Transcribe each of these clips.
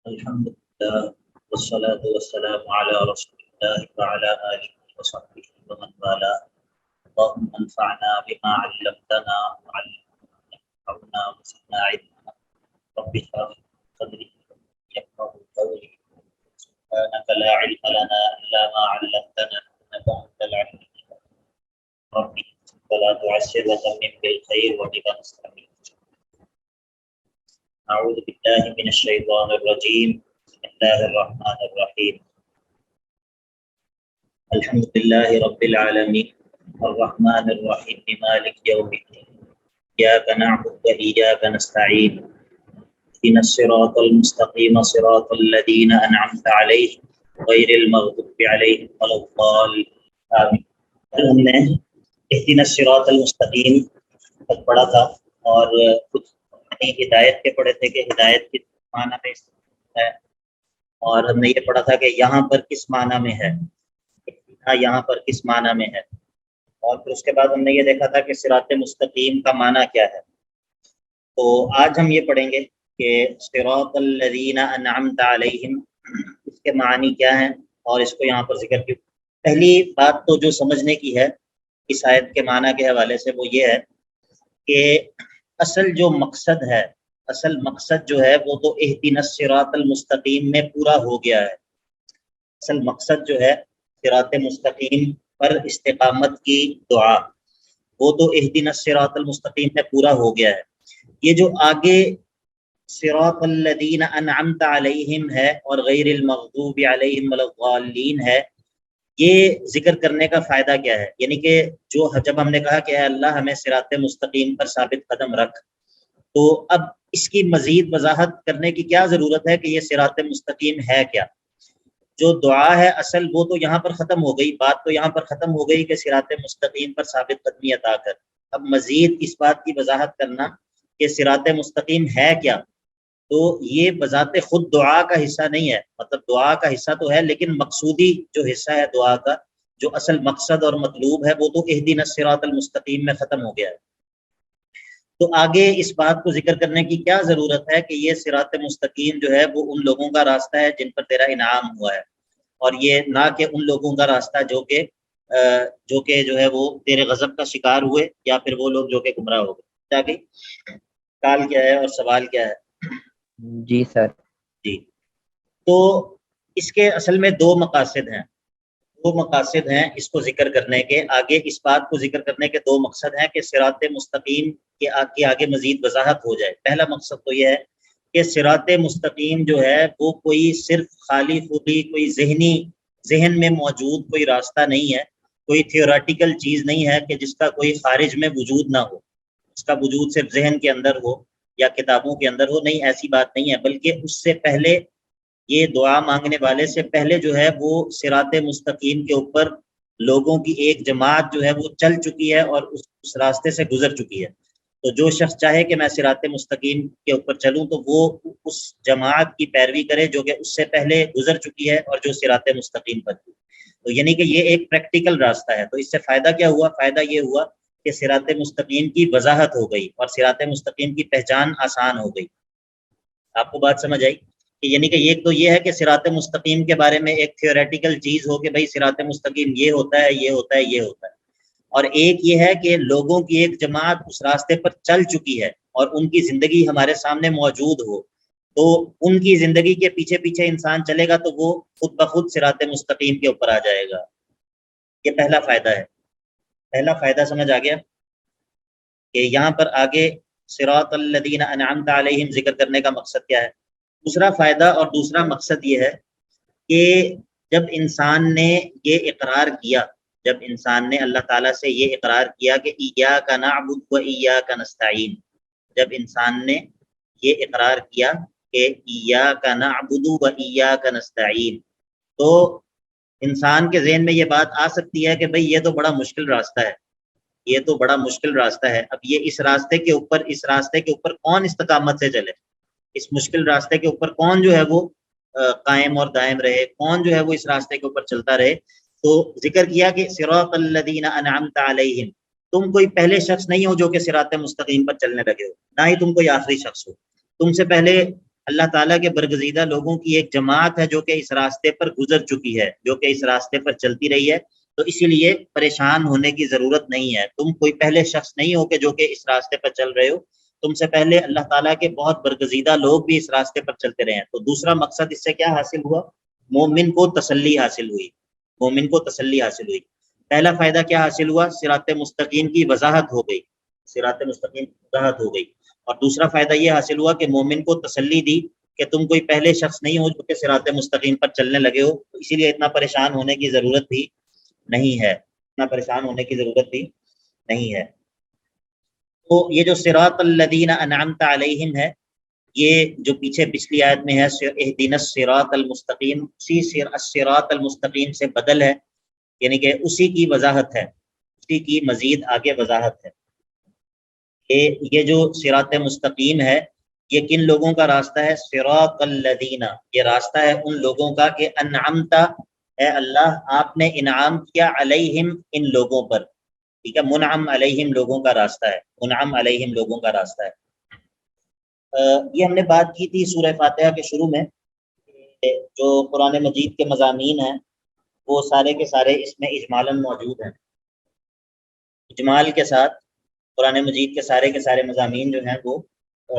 الحمد لله والصلاة والسلام على رسول الله وعلى آله وصحبه ومن والاه. اللهم انفعنا بما علمتنا وعلمنا وزدنا علما. رب اشرح لي صدري يفقهوا قولي. سبحانك لا علم لنا إلا ما علمتنا إنك أنت العليم الحكيم. ربي ولا تعسر وتمم بالخير وبك نستعين. أعوذ بالله من الشيطان الرجيم. بسم الله الرحمن الرحيم. الحمد لله رب العالمين الرحمن الرحيم مالك يوم الدين. إياك نعبد وإياك نستعين. اهدنا الصراط المستقيم صراط الذين أنعمت عليهم غير المغضوب عليهم ولا الضالين. آمين. ہم نے اهدنا الصراط المستقيم تک پڑھا تھا اور کچھ ہدایت کے پڑھے تھے کہ ہدایت کس معنی میں ہے، اور ہم نے یہ پڑھا تھا کہ یہاں پر کس معنی میں ہے، یہاں پر کس معنی میں ہے، اور پھر اس کے بعد ہم نے یہ دیکھا تھا کہ صراط مستقیم کا معنی کیا ہے. تو آج ہم یہ پڑھیں گے کہ صراط الذین انعمت علیہم اس کے معنی کیا ہیں اور اس کو یہاں پر ذکر کیوں. پہلی بات تو جو سمجھنے کی ہے اس آیت کے معنی کے حوالے سے وہ یہ ہے کہ اصل جو مقصد ہے، اصل مقصد جو ہے وہ تو اہدنا الصراط المستقیم میں پورا ہو گیا ہے. اصل مقصد جو ہے صراط مستقیم پر استقامت کی دعا وہ تو اہدنا الصراط المستقیم میں پورا ہو گیا ہے. یہ جو آگے صراط الذین انعمت علیہم ہے اور غیر المغضوب علیہم ولا الضالین ہے، یہ ذکر کرنے کا فائدہ کیا ہے؟ یعنی کہ جب ہم نے کہا کہ اے اللہ ہمیں صراط مستقیم پر ثابت قدم رکھ، تو اب اس کی مزید وضاحت کرنے کی کیا ضرورت ہے کہ یہ صراط مستقیم ہے کیا. جو دعا ہے اصل وہ تو یہاں پر ختم ہو گئی، بات تو یہاں پر ختم ہو گئی کہ صراط مستقیم پر ثابت قدمی عطا کر. اب مزید اس بات کی وضاحت کرنا کہ صراط مستقیم ہے کیا، تو یہ بذات خود دعا کا حصہ نہیں ہے. مطلب دعا کا حصہ تو ہے لیکن مقصودی جو حصہ ہے دعا کا، جو اصل مقصد اور مطلوب ہے وہ تو اہدنا الصراط المستقیم میں ختم ہو گیا ہے. تو آگے اس بات کو ذکر کرنے کی کیا ضرورت ہے کہ یہ صراط مستقیم جو ہے وہ ان لوگوں کا راستہ ہے جن پر تیرا انعام ہوا ہے، اور یہ نہ کہ ان لوگوں کا راستہ جو کہ جو ہے وہ تیرے غضب کا شکار ہوئے، یا پھر وہ لوگ جو کہ گمراہ ہو گئے. تاکہ کال کیا ہے اور سوال کیا ہے؟ جی سر. جی، تو اس کے اصل میں دو مقاصد ہیں اس کو ذکر کرنے کے. آگے اس بات کو ذکر کرنے کے دو مقصد ہیں کہ صراط مستقیم کے آگے مزید وضاحت ہو جائے. پہلا مقصد تو یہ ہے کہ صراط مستقیم جو ہے وہ کوئی صرف خالی خودی کوئی ذہن میں موجود کوئی راستہ نہیں ہے، کوئی تھیوریٹیکل چیز نہیں ہے کہ جس کا کوئی خارج میں وجود نہ ہو، اس کا وجود صرف ذہن کے اندر ہو یا کتابوں کے اندر ہو. نہیں، ایسی بات نہیں ہے، بلکہ اس سے پہلے یہ دعا مانگنے والے سے پہلے جو ہے وہ صراط مستقیم کے اوپر لوگوں کی ایک جماعت جو ہے وہ چل چکی ہے اور اس راستے سے گزر چکی ہے. تو جو شخص چاہے کہ میں صراط مستقیم کے اوپر چلوں تو وہ اس جماعت کی پیروی کرے جو کہ اس سے پہلے گزر چکی ہے اور جو صراط مستقیم پر تھی. تو یعنی کہ یہ ایک پریکٹیکل راستہ ہے. تو اس سے فائدہ کیا ہوا؟ فائدہ یہ ہوا کہ صراط مستقیم کی وضاحت ہو گئی اور صراط مستقیم کی پہچان آسان ہو گئی. آپ کو بات سمجھ آئی؟ کہ یعنی کہ ایک تو یہ ہے کہ صراط مستقیم کے بارے میں ایک تھیوریٹیکل چیز ہو کہ بھائی صراط مستقیم یہ ہوتا ہے، یہ ہوتا ہے، یہ ہوتا ہے، اور ایک یہ ہے کہ لوگوں کی ایک جماعت اس راستے پر چل چکی ہے اور ان کی زندگی ہمارے سامنے موجود ہو، تو ان کی زندگی کے پیچھے پیچھے انسان چلے گا تو وہ خود بخود صراط مستقیم کے اوپر آ جائے گا. یہ پہلا فائدہ ہے. پہلا فائدہ سمجھ آ گیا کہ یہاں پر آگے صراط الذین انعمت علیہم ذکر کرنے کا مقصد کیا ہے. دوسرا فائدہ اور دوسرا مقصد یہ ہے کہ جب انسان نے یہ اقرار کیا، جب انسان نے اللہ تعالیٰ سے یہ اقرار کیا کہ ایاک نعبد و ایاک نستعین، جب انسان نے یہ اقرار کیا کہ ایاک نعبد و ایاک نستعین، تو انسان کے ذہن میں یہ بات آ سکتی ہے کہ بھئی یہ تو بڑا مشکل راستہ ہے، یہ تو بڑا مشکل راستہ ہے. اب یہ اس راستے کے اوپر کون استقامت سے چلے؟ اس مشکل راستے کے اوپر کون جو ہے وہ قائم اور دائم رہے؟ کون جو ہے وہ اس راستے کے اوپر چلتا رہے؟ تو ذکر کیا کہ صراط الذین انعمت علیہم، تم کوئی پہلے شخص نہیں ہو جو کہ صراط مستقیم پر چلنے لگے ہو، نہ ہی تم کوئی آخری شخص ہو. تم سے پہلے اللہ تعالیٰ کے برگزیدہ لوگوں کی ایک جماعت ہے جو کہ اس راستے پر گزر چکی ہے، جو کہ اس راستے پر چلتی رہی ہے، تو اسی لیے پریشان ہونے کی ضرورت نہیں ہے۔ تم کوئی پہلے شخص نہیں ہو کہ جو کہ اس راستے پر چل رہے ہو، تم سے پہلے اللہ تعالیٰ کے بہت برگزیدہ لوگ بھی اس راستے پر چلتے رہے ہیں۔ تو دوسرا مقصد اس سے کیا حاصل ہوا؟ مومن کو تسلی حاصل ہوئی، مومن کو تسلی حاصل ہوئی۔ پہلا فائدہ کیا حاصل ہوا؟ صراط مستقیم کی وضاحت ہو گئی، صراط مستقیم کی وضاحت ہو گئی۔ اور دوسرا فائدہ یہ حاصل ہوا کہ مومن کو تسلی دی کہ تم کوئی پہلے شخص نہیں ہو جو کہ صراط مستقیم پر چلنے لگے ہو، اسی لیے اتنا پریشان ہونے کی ضرورت بھی نہیں ہے، اتنا پریشان ہونے کی ضرورت بھی نہیں ہے۔ تو یہ جو صراط الذین انعمت علیہم ہے، یہ جو پیچھے پچھلی آیت میں ہے اہدنا الصراط المستقیم، اسی الصراط المستقیم سے بدل ہے، یعنی کہ اسی کی وضاحت ہے، اسی کی مزید آگے وضاحت ہے کہ یہ جو صراط مستقیم ہے یہ کن لوگوں کا راستہ ہے؟ صراط الذین، یہ راستہ ہے ان لوگوں کا کہ انعمت ہے اللہ آپ نے انعام کیا علیہم ان لوگوں پر، ٹھیک ہے، منعم علیہم لوگوں کا راستہ ہے، منعم علیہم لوگوں کا راستہ ہے۔ یہ ہم نے بات کی تھی سورہ فاتحہ کے شروع میں کہ جو قرآن مجید کے مضامین ہیں وہ سارے کے سارے اس میں اجمالاً موجود ہیں، اجمال کے ساتھ قرآن مجید کے سارے مضامین جو ہیں وہ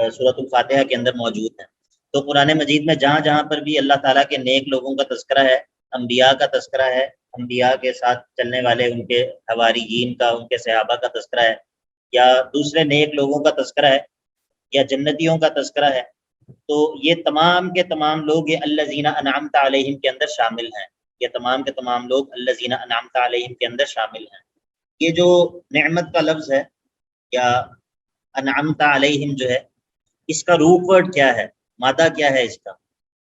سورۃ الفاتحہ کے اندر موجود ہیں۔ تو قرآن مجید میں جہاں جہاں پر بھی اللہ تعالیٰ کے نیک لوگوں کا تذکرہ ہے، انبیاء کا تذکرہ ہے، انبیاء کے ساتھ چلنے والے ان کے حواریین کا، ان کے صحابہ کا تذکرہ ہے، یا دوسرے نیک لوگوں کا تذکرہ ہے، یا جنتیوں کا تذکرہ ہے، تو یہ تمام کے تمام لوگ یہ الذین انعمت علیہم کے اندر شامل ہیں، یہ تمام کے تمام لوگ الذین انعمت علیہم کے اندر شامل ہیں۔ یہ جو نعمت کا لفظ ہے یا انعمت علیہم جو ہے، اس کا روٹ ورڈ کیا ہے، مادہ کیا ہے اس کا؟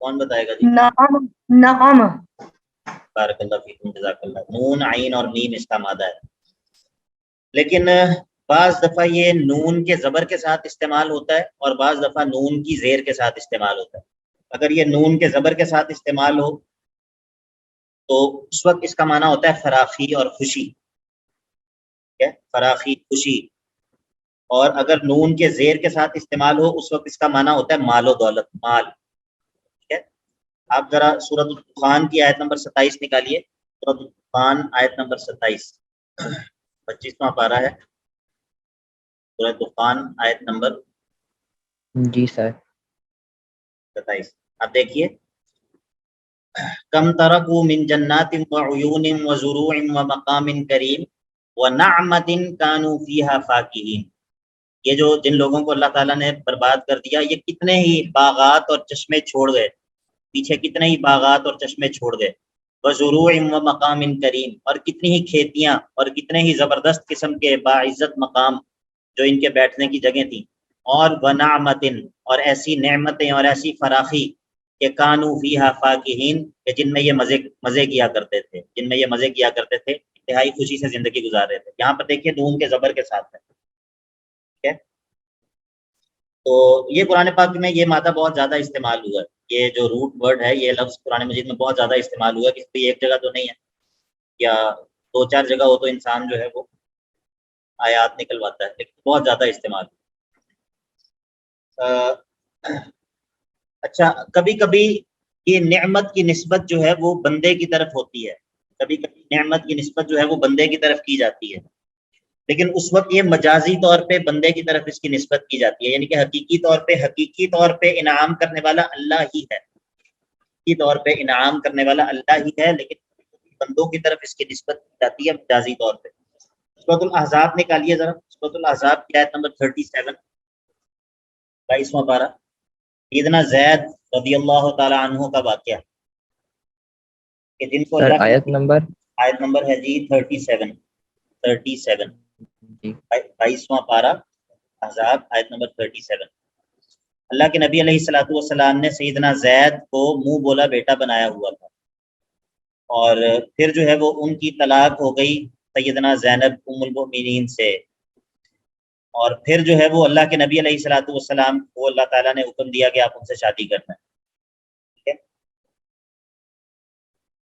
کون بتائے گا جی؟ نعم نعم بارک اللہ فیکم، جزاک اللہ۔ نون عین اور میم اس کا مادہ ہے، لیکن بعض دفعہ یہ نون کے زبر کے ساتھ استعمال ہوتا ہے اور بعض دفعہ نون کی زیر کے ساتھ استعمال ہوتا ہے۔ اگر یہ نون کے زبر کے ساتھ استعمال ہو تو اس وقت اس کا معنی ہوتا ہے فراخی اور خوشی، ٹھیک ہے، فراخی خوشی۔ اور اگر نون کے زیر کے ساتھ استعمال ہو اس وقت اس کا معنی ہوتا ہے مال و دولت، مال، ٹھیک ہے۔ آپ ذرا سورۃ الدخان کی آیت نمبر 27 نکالیے، سورۃ الدخان آیت نمبر 27، 25واں پارہ ہے، سورۃ الدخان آیت نمبر جی سر 27۔ آپ دیکھیے، کم ترکوا من جنات وعیون وزروع ومقام کریم ونعمت کانوا فیہا فاکہین۔ یہ جو جن لوگوں کو اللہ تعالیٰ نے برباد کر دیا، یہ کتنے ہی باغات اور چشمے چھوڑ گئے، پیچھے کتنے ہی باغات اور چشمے چھوڑ گئے، وزروع ومقام کریم، اور کتنی ہی کھیتیاں اور کتنے ہی زبردست قسم کے باعزت مقام جو ان کے بیٹھنے کی جگہ تھیں، اور ونعمت، اور ایسی نعمتیں اور ایسی فراخی کہ کانوا فیہا فاکہین، کہ جن میں یہ مزے کیا کرتے تھے، جن میں یہ مزے کیا کرتے تھے، انتہائی خوشی سے زندگی گزار رہے تھے۔ یہاں پر دیکھیے نون کے زبر کے ساتھ ہے، ٹھیک ہے۔ تو یہ قرآن پاک میں یہ مادہ بہت زیادہ استعمال ہوا ہے، یہ جو روٹ ورڈ ہے یہ لفظ قرآن مجید میں بہت زیادہ استعمال ہوا ہے، کسی بھی ایک جگہ تو نہیں ہے، یا دو چار جگہ ہو تو انسان جو ہے وہ آیات نکلواتا ہے، لیکن بہت زیادہ استعمال۔ اچھا، کبھی کبھی یہ نعمت کی نسبت جو ہے وہ بندے کی طرف ہوتی ہے، کبھی کبھی نعمت کی نسبت جو ہے وہ بندے کی طرف کی جاتی ہے، لیکن اس وقت یہ مجازی طور پہ بندے کی طرف اس کی نسبت کی جاتی ہے، یعنی کہ حقیقی طور پہ انعام کرنے والا اللہ ہی ہے، حقیقی طور پہ انعام کرنے والا اللہ ہی ہے، لیکن بندوں کی طرف اس کی نسبت کی جاتی ہے مجازی طور پہ۔ سورۃ الاحزاب نکالیے ذرا، سورۃ الاحزاب کی آیت نمبر 37، 22واں پارہ، سیدنا زید رضی اللہ تعالی عنہ کا واقعہ کہ جن کو سر اللہ آیت نمبر آیت نمبر ہے جی 37، جی 22واں پارہ احزاب آیت نمبر 37۔ اللہ کے نبی علیہ الصلوۃ والسلام نے سیدنا زید کو منہ بولا بیٹا بنایا ہوا تھا، اور پھر جو ہے وہ ان کی طلاق ہو گئی سیدنا زینب ام المؤمنین سے، اور پھر جو ہے وہ اللہ کے نبی علیہ الصلوۃ والسلام کو اللہ تعالیٰ نے حکم دیا کہ آپ ان سے شادی کرنا ہے، ٹھیک ہے۔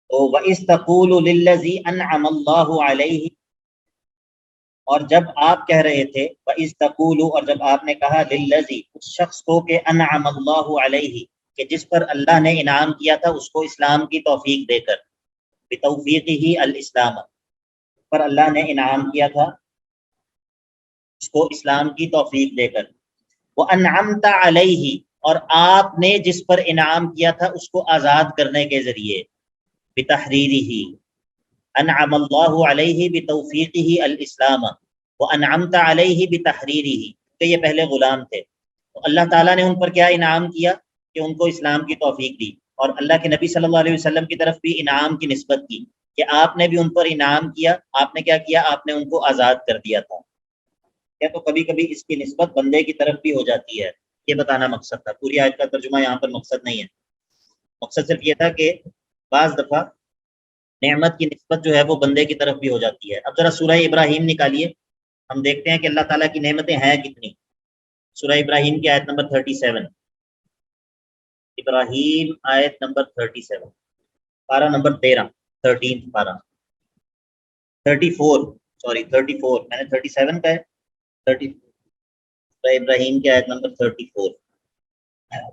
تو وَإِذْ تَقُولُ لِلَّذِي أَنْعَمَ اللَّهُ عَلَيْهِ، اور جب آپ کہہ رہے تھے وَإِذْ تَقُولُ، اور جب آپ نے کہا لِلَّذِي، اس شخص کو کہ انعم اللہ علیہ، کہ جس پر اللہ نے انعام کیا تھا اس کو اسلام کی توفیق دے کر، بتوفیقہ الاسلام، پر اللہ نے انعام کیا تھا اس کو اسلام کی توفیق دے کر، وَأَنْعَمْتَ عَلَيْهِ، اور آپ نے جس پر انعام کیا تھا اس کو آزاد کرنے کے ذریعے، بتحریرہ، انعم اللہ علیہ بتوفیقہ الاسلام وانعمت علیہ بتحریرہ، کہ یہ پہلے غلام تھے تو اللہ تعالیٰ نے ان پر کیا انعام کیا کہ ان کو اسلام کی توفیق دی، اور اللہ کے نبی صلی اللہ علیہ وسلم کی طرف بھی انعام کی نسبت کی کہ آپ نے بھی ان پر انعام کیا، آپ نے کیا کیا، آپ نے ان کو آزاد کر دیا تھا۔ کیا تو کبھی کبھی اس کی نسبت بندے کی طرف بھی ہو جاتی ہے، یہ بتانا مقصد تھا، پوری آیت کا ترجمہ یہاں پر مقصد نہیں ہے، مقصد صرف یہ تھا کہ بعض دفعہ نعمت کی نسبت جو ہے وہ بندے کی طرف بھی ہو جاتی ہے۔ اب ذرا سورہ ابراہیم نکالیے، ہم دیکھتے ہیں کہ اللہ تعالیٰ کی نعمتیں ہیں کتنی۔ سورہ ابراہیم کی آیت نمبر 37، ابراہیم آیت نمبر 37، پارہ نمبر 13 پارہ 34، سوری 34، میں نے 37 کا ہے، 34، سورہ ابراہیم کی آیت نمبر 34۔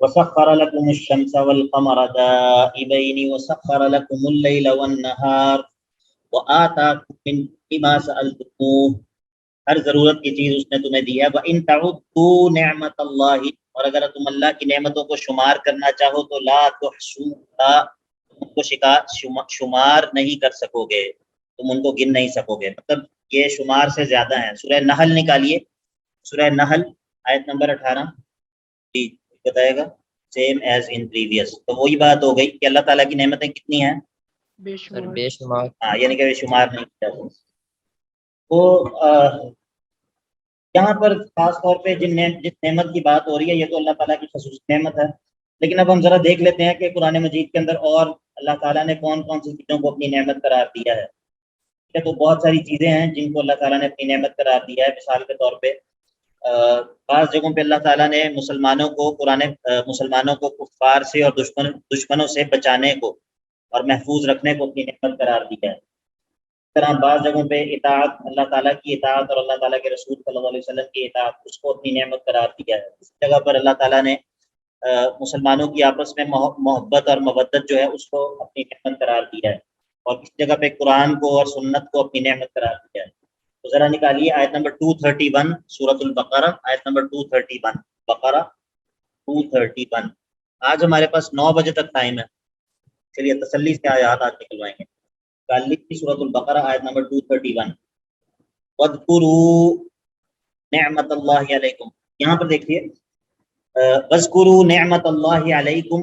وَسَخَّرَ لَكُمُ الشَّمْسَ وَالْقَمَرَ دَائِبَيْنِ وَسَخَّرَ لَكُمُ اللَّيْلَ وَالنَّهَارَ وَآتَاكُم مِّن كُلِّ مَا سَأَلْتُمُوهُ، ہر ضرورت کی چیز اس نے تمہیں دی ہے۔ وَإِن تَعُدُّوا نِعْمَتَ اللَّهِ، اور اگر تم اللہ کی نعمتوں کو شمار کرنا چاہو تو لا تحصوها، تم کو شمار نہیں کر سکو گے، تم ان کو گن نہیں سکو گے، مطلب یہ شمار سے زیادہ ہیں۔ سورہ نحل نکالیے، سورہ نحل آیت نمبر 18، جی بتائے گا، سیم ایز ان پریویس، تو وہی بات ہو گئی کہ اللہ تعالیٰ کی نعمتیں کتنی ہیں، سر بے شمار۔ ہاں، یعنی کہ شمار نہیں کیا جا سکتا۔ تو یہاں پر خاص طور پہ جس نعمت کی بات ہو رہی ہے یہ تو اللہ تعالیٰ کی خصوصی نعمت ہے، لیکن اب ہم ذرا دیکھ لیتے ہیں کہ قرآن مجید کے اندر اور اللہ تعالیٰ نے کون کون سی چیزوں کو اپنی نعمت قرار دیا ہے۔ تو بہت ساری چیزیں ہیں جن کو اللہ تعالیٰ نے اپنی نعمت قرار دیا ہے۔ مثال کے طور پہ بعض جگہوں پہ اللہ تعالیٰ نے مسلمانوں کو کفار سے اور دشمنوں سے بچانے کو اور محفوظ رکھنے کو اپنی نعمت قرار دیا ہے۔ اس طرح بعض جگہوں پہ اطاعت، اللہ تعالیٰ کی اطاعت اور اللہ تعالیٰ کے رسول صلی اللہ علیہ وسلم کی اطاعت، اس کو اپنی نعمت قرار دیا ہے۔ اس جگہ پر اللہ تعالیٰ نے مسلمانوں کی آپس میں محبت اور مودت جو ہے اس کو اپنی نعمت قرار دیا ہے، اور اس جگہ پہ قرآن کو اور سنت کو اپنی نعمت قرار دیا ہے۔ تو ذرا نکالیے آیت نمبر 231، سورۃ البقرہ، آیت نمبر 231، بقرہ 231۔ آج ہمارے پاس 9 بجے تک ٹائم ہے، چلیے تسلی سے آیات آج نکلوائیں گے۔ سورۃ البقرہ آیت نمبر 231، وَاذْكُرُوا نعمت اللہ علیکم، یہاں پر دیکھیے وَاذْكُرُوا نعمت اللہ علیکم،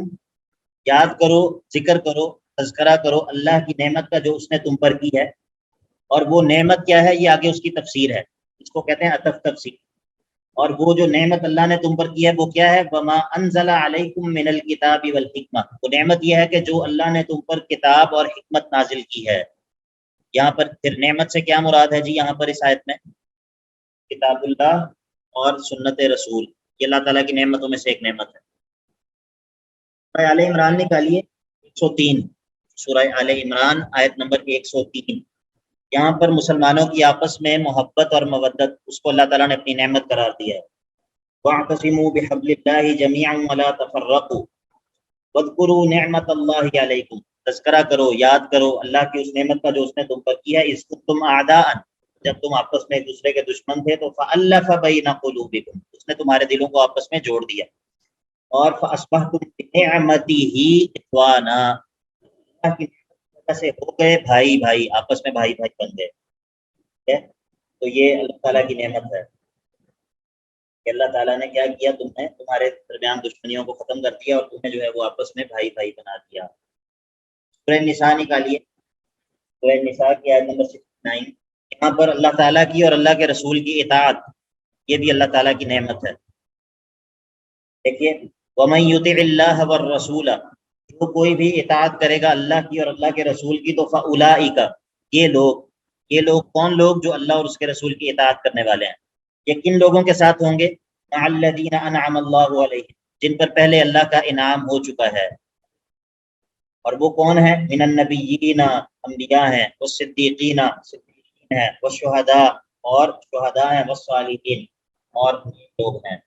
یاد کرو، ذکر کرو، تذکرہ کرو اللہ کی نعمت کا جو اس نے تم پر کی ہے، اور وہ نعمت کیا ہے یہ آگے اس کی تفسیر ہے، اس کو کہتے ہیں عطف تفسیر۔ اور وہ جو نعمت اللہ نے تم پر کی ہے وہ کیا ہے، وَمَا أَنزَلَ عَلَيْكُم مِّنَ الْكِتَابِ وَالْحِكْمَةِ، وہ نعمت یہ ہے کہ جو اللہ نے تم پر کتاب اور حکمت نازل کی ہے۔ یہاں پر پھر نعمت سے کیا مراد ہے جی، یہاں پر اس آیت میں کتاب اللہ اور سنت رسول، یہ اللہ تعالیٰ کی نعمتوں میں سے ایک نعمت ہے۔ سورہ آل عمران نکالیے 103، سورہ آل عمران آیت نمبر 103، یہاں پر مسلمانوں کی آپس میں محبت اور مودت اس کو اللہ تعالیٰ نے اپنی نعمت قرار دیا ہے۔ وَاعْتَصِمُوا بِحَبْلِ اللَّهِ جَمِيعًا وَلَا تَفَرَّقُوا وَاذْكُرُوا نِعْمَتَ اللَّهِ عَلَيْكُمْ، تذکرہ کرو، یاد کرو اللہ کی اس نعمت کا جو اس نے تم پر کیا ہے، اذ كنتم اعداء، جب تم آپس میں ایک دوسرے کے دشمن تھے، تو فَأَلَّفَ بَيْنَ قُلُوبِكُمْ، اس نے تمہارے دلوں کو آپس میں جوڑ دیا، اور فَأَصْبَحْتُمْ بِنِعْمَتِهِ إِخْوَانًا، اللہ کی نعمت سے ہو گئے بھائی بھائی، آپس میں بھائی بھائی بن گئے۔ تو یہ اللہ تعالیٰ کی نعمت ہے کہ اللہ تعالیٰ نے کیا کیا، تمہارے درمیان دشمنیوں کو ختم کر دیا اور تمہیں جو ہے وہ آپس میں بھائی بھائی بنا دیا۔ سورہ نساء نکالیے، سورہ نساء کی آیت نمبر 69، یہاں پر اللہ تعالیٰ کی اور اللہ کے رسول کی اطاعت یہ بھی اللہ تعالیٰ کی نعمت ہے۔ دیکھیے وَمَن يُطِعِ اللَّهَ وَالرَّسُولَ، جو کوئی بھی اطاعت کرے گا اللہ کی اور اللہ کے رسول کی، تو فَأُولَٰئِکَ، یہ لوگ کون لوگ، جو اللہ اور اس کے رسول کی اطاعت کرنے والے ہیں، یہ کن لوگوں کے ساتھ ہوں گے، مع الذین انعم اللہ علیہم، جن پر پہلے اللہ کا انعام ہو چکا ہے، اور وہ کون ہیں، من النبیین، انبیاء ہیں، والصدیقین، صدیقین ہیں، والشہداء، اور شہداء ہیں والصالحین اور لوگ ہیں.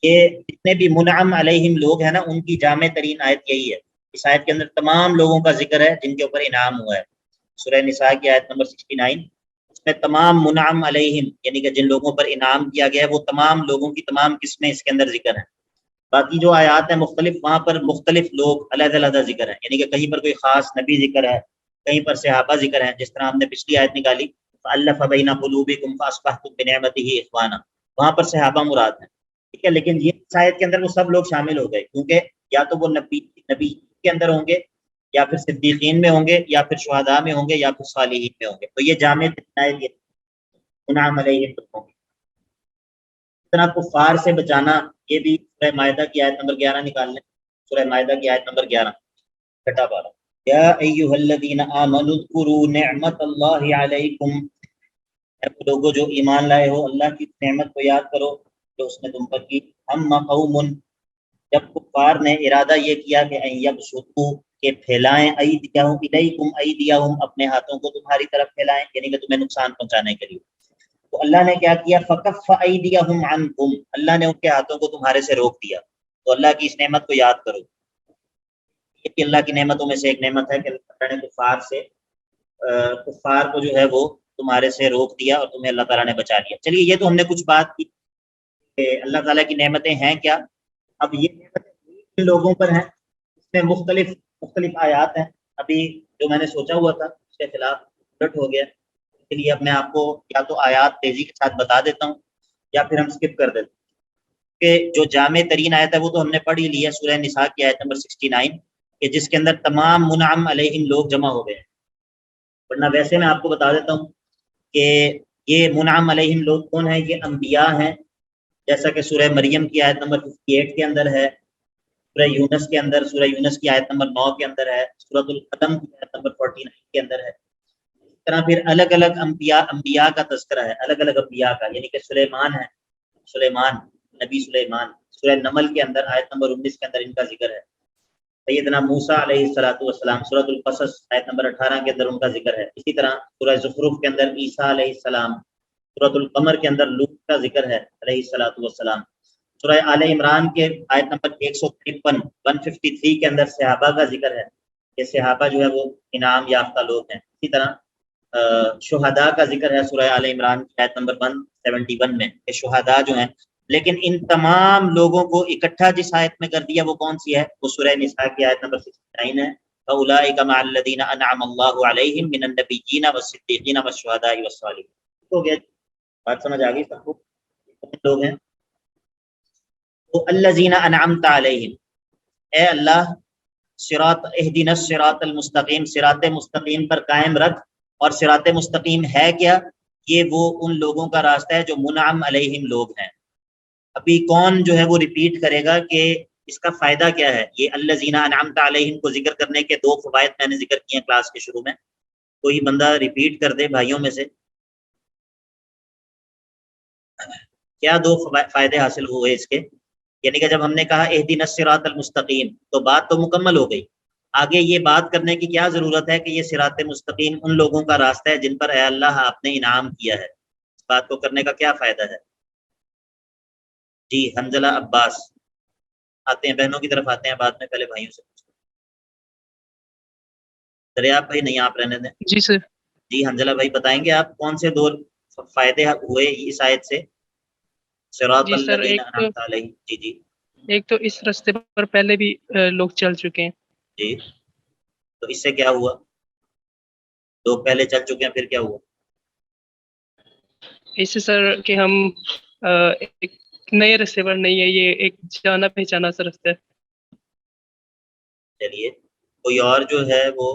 یہ جتنے بھی منعم علیہم لوگ ہیں نا ان کی جامع ترین آیت یہی ہے. اس آیت کے اندر تمام لوگوں کا ذکر ہے جن کے اوپر انعام ہوا ہے. سورہ نساء کی آیت نمبر 69 اس میں تمام منعم علیہم یعنی کہ جن لوگوں پر انعام کیا گیا ہے وہ تمام لوگوں کی تمام قسمیں اس کے اندر ذکر ہیں. باقی جو آیات ہیں مختلف وہاں پر مختلف لوگ علیحدہ علیحدہ ذکر ہیں، یعنی کہ کہیں پر کوئی خاص نبی ذکر ہے، کہیں پر صحابہ ذکر ہیں، جس طرح ہم نے پچھلی آیت نکالی فَأَلَّفَ بَيْنَ قُلُوبِكُمْ فَأَصْبَحْتُم بِنِعْمَتِهِ إِخْوَانًا، وہاں پر صحابہ مراد ہیں. ٹھیک ہے، لیکن یہ اس آیت کے اندر وہ سب لوگ شامل ہو گئے کیونکہ یا تو وہ نبی کے اندر ہوں گے یا پھر صدیقین میں ہوں گے یا پھر شہداء میں ہوں گے یا پھر صالحین میں ہوں گے. تو یہ جامع آیت یہ انعام علیہم ہوں گے. اس طرح کفار سے بچانا یہ بھی سورہ مائدہ کی آیت نمبر 11 نکال لیں. سورہ مائدہ کی آیت نمبر 11 چھٹا پارہ. یا ایھا الذین آمنوا اذکروا نعمت اللہ علیکم، اے لوگوں جو ایمان لائے ہو اللہ کی نعمت کو یاد کرو جو اس نے تم پر کی. ہم قوم، جب کفار نے ارادہ یہ کیا کہ ان یبسطوا کہ پھیلائیں ایدیہم الیکم ایدیہم اپنے ہاتھوں کو تمہاری طرف پھیلائیں یعنی کہ تمہیں نقصان پہنچانے کے لیے، تو اللہ نے کیا کیا فکف ایدیہم عنکم، اللہ نے ان کے ہاتھوں کو تمہارے سے روک دیا. تو اللہ کی اس نعمت کو یاد کرو. یہ اللہ کی نعمتوں میں سے ایک نعمت ہے کہ اللہ تعالیٰ نے کفار کو جو ہے وہ تمہارے سے روک دیا اور تمہیں اللہ تعالیٰ نے بچا لیا. چلیے یہ تو ہم نے کچھ بات کی کہ اللہ تعالیٰ کی نعمتیں ہیں کیا. اب یہ نعمتیں لوگوں پر ہیں، اس میں مختلف آیات ہیں. ابھی جو میں نے سوچا ہوا تھا اس کے خلاف الٹ ہو گیا، اس لیے اب میں آپ کو یا تو آیات تیزی کے ساتھ بتا دیتا ہوں یا پھر ہم اسکپ کر دیتے ہیں کہ جو جامع ترین آیت ہے وہ تو ہم نے پڑھ ہی لی ہے، سورہ نساء کی آیت نمبر 69 کہ جس کے اندر تمام منعم علیہم لوگ جمع ہو گئے ہیں. ورنہ ویسے میں آپ کو بتا دیتا ہوں کہ یہ منعم علیہم لوگ کون ہیں. یہ انبیاء ہیں، جیسا کہ سورہ مریم کی آیت نمبر 58 کے اندر ہے، سورہ یونس کے اندر، سورہ یونس کی آیت نمبر 9 کے اندر ہے، سورۃ القلم کی آیت نمبر 49 کے اندر ہے. اس طرح پھر الگ الگ انبیاء کا تذکرہ ہے، الگ الگ انبیاء کا، یعنی کہ سلیمان ہے، نبی سلیمان. سورہ نمل کے اندر آیت نمبر 19 کے اندر ان کا ذکر ہے. سیدنا موسیٰ علیہ السلام سورۃ القصص آیت نمبر 18 کے اندر ان کا ذکر ہے. اسی طرح سورہ زخرف کے اندر عیسیٰ علیہ السلام، سورۃ القمر کے اندر لوط کا ذکر ہے علیہ السلام. سورہ آل عمران کے آیت نمبر 153 کے اندر صحابہ کا ذکر ہے کہ صحابہ جو ہے وہ انعام یافتہ لوگ ہیں. اسی طرح شہداء کا ذکر ہے سورہ آل عمران کی آیت نمبر 171 میں کہ شہداء جو ہیں. لیکن ان تمام لوگوں کو اکٹھا جس آیت میں کر دیا وہ کون سی ہے؟ وہ سورہ نساء کی آیت نمبر 69 ہے. فَأُولَٰئِكَ مَعَ الَّذِينَ أَنْعَمَ اللَّهُ عَلَيْهِم مِّنَ النَّبِيِّينَ وَالصِّدِّيقِينَ وَالشُّهَدَاءِ وَالصَّالِحِينَ. ہو گیا، بات سمجھ آ گئی سب کو؟ کون لوگ ہیں؟ تو الذین انعمت علیہم، اے اللہ صراط اہدنا الصراط المستقیم، صراط مستقیم پر قائم رکھ. اور صراط مستقیم ہے کیا؟ یہ وہ ان لوگوں کا راستہ ہے جو منعم علیہم لوگ ہیں. ابھی کون جو ہے وہ ریپیٹ کرے گا کہ اس کا فائدہ کیا ہے؟ یہ الذین انعمت علیہم کو ذکر کرنے کے 2 فوائد میں نے ذکر کیے ہیں کلاس کے شروع میں. کوئی بندہ ریپیٹ کر دے بھائیوں میں سے، کیا 2 فائدے حاصل ہوئے اس کے؟ یعنی کہ جب ہم نے کہا اہدنا الصراط المستقیم تو بات تو مکمل ہو گئی. آگے یہ بات کرنے کی کیا ضرورت ہے کہ یہ صراط مستقیم ان لوگوں کا راستہ ہے جن پر اے اللہ آپ نے انعام کیا ہے. اس بات کو کرنے کا کیا فائدہ ہے؟ جی حنزلہ عباس آتے ہیں، بہنوں کی طرف آتے ہیں بعد میں، پہلے بھائیوں سے پوچھتے ہیں. دریاب بھائی نہیں، آپ رہنے دیں. جی سر. جی حنزلہ بھائی بتائیں گے آپ کون سے 2 فائدے ہوئے اس آیت سے؟ صراط الذین انعمت علیہم. جی ایک تو اس راستے پر پہلے بھی لوگ چل چکے ہیں. جی، تو اس سے کیا ہوا؟ لوگ پہلے چل چکے ہیں، پھر کیا ہوا؟ اس سے سر کہ ہم ایک نئے راستے پر نہیں ہے، یہ ایک جانا پہچانا سا رستہ ہے. چلیے کوئی اور جو ہے وہ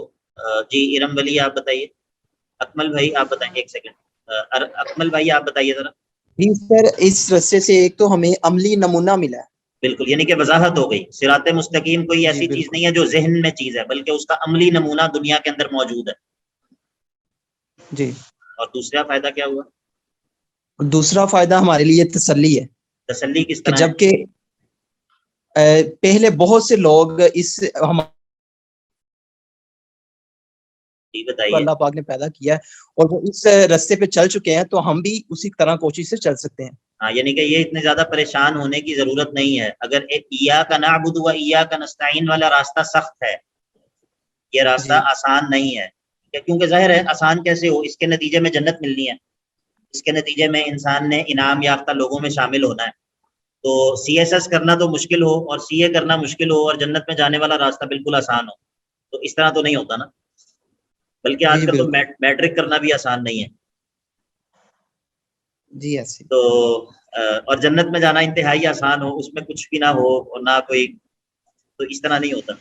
جی ارم ولی آپ بتائیے. اکمل بھائی آپ بتائیں، ایک سیکنڈ، اکمل بھائی آپ بتائیے ذرا. جی سر، اس رستے سے ایک تو ہمیں عملی نمونہ ملا ہے. بالکل، یعنی کہ وضاحت ہو گئی. صراط مستقیم کوئی ایسی چیز نہیں ہے جو ذہن میں چیز ہے، بلکہ اس کا عملی نمونہ دنیا کے اندر موجود ہے. جی. اور دوسرا فائدہ کیا ہوا؟ دوسرا فائدہ ہمارے لیے تسلی ہے. تسلی کس طرح؟ جبکہ پہلے بہت سے لوگ اس جی کو بتائیے. اللہ پاک نے پیدا کیا ہے اور وہ اس رستے پہ چل چکے ہیں تو ہم بھی اسی طرح کوشش سے چل سکتے ہیں. ہاں یعنی کہ یہ اتنے زیادہ پریشان ہونے کی ضرورت نہیں ہے. اگر ایاک نعبد و ایاک نستعین والا راستہ سخت ہے، یہ راستہ جی آسان نہیں ہے، کیونکہ ظاہر ہے آسان کیسے ہو، اس کے نتیجے میں جنت ملنی ہے، اس کے نتیجے میں انسان نے انعام یافتہ لوگوں میں شامل ہونا ہے. تو سی ایس ایس کرنا تو مشکل ہو اور سی اے کرنا مشکل ہو اور جنت میں جانے والا راستہ بالکل آسان ہو، تو اس طرح تو نہیں ہوتا نا. بلکہ آج جی کل تو بالکل. میٹرک کرنا بھی آسان نہیں ہے. جی ایسے تو اور جنت میں جانا انتہائی آسان ہو، اس میں کچھ بھی نہ ہو اور نہ کوئی، تو اس طرح نہیں ہوتا.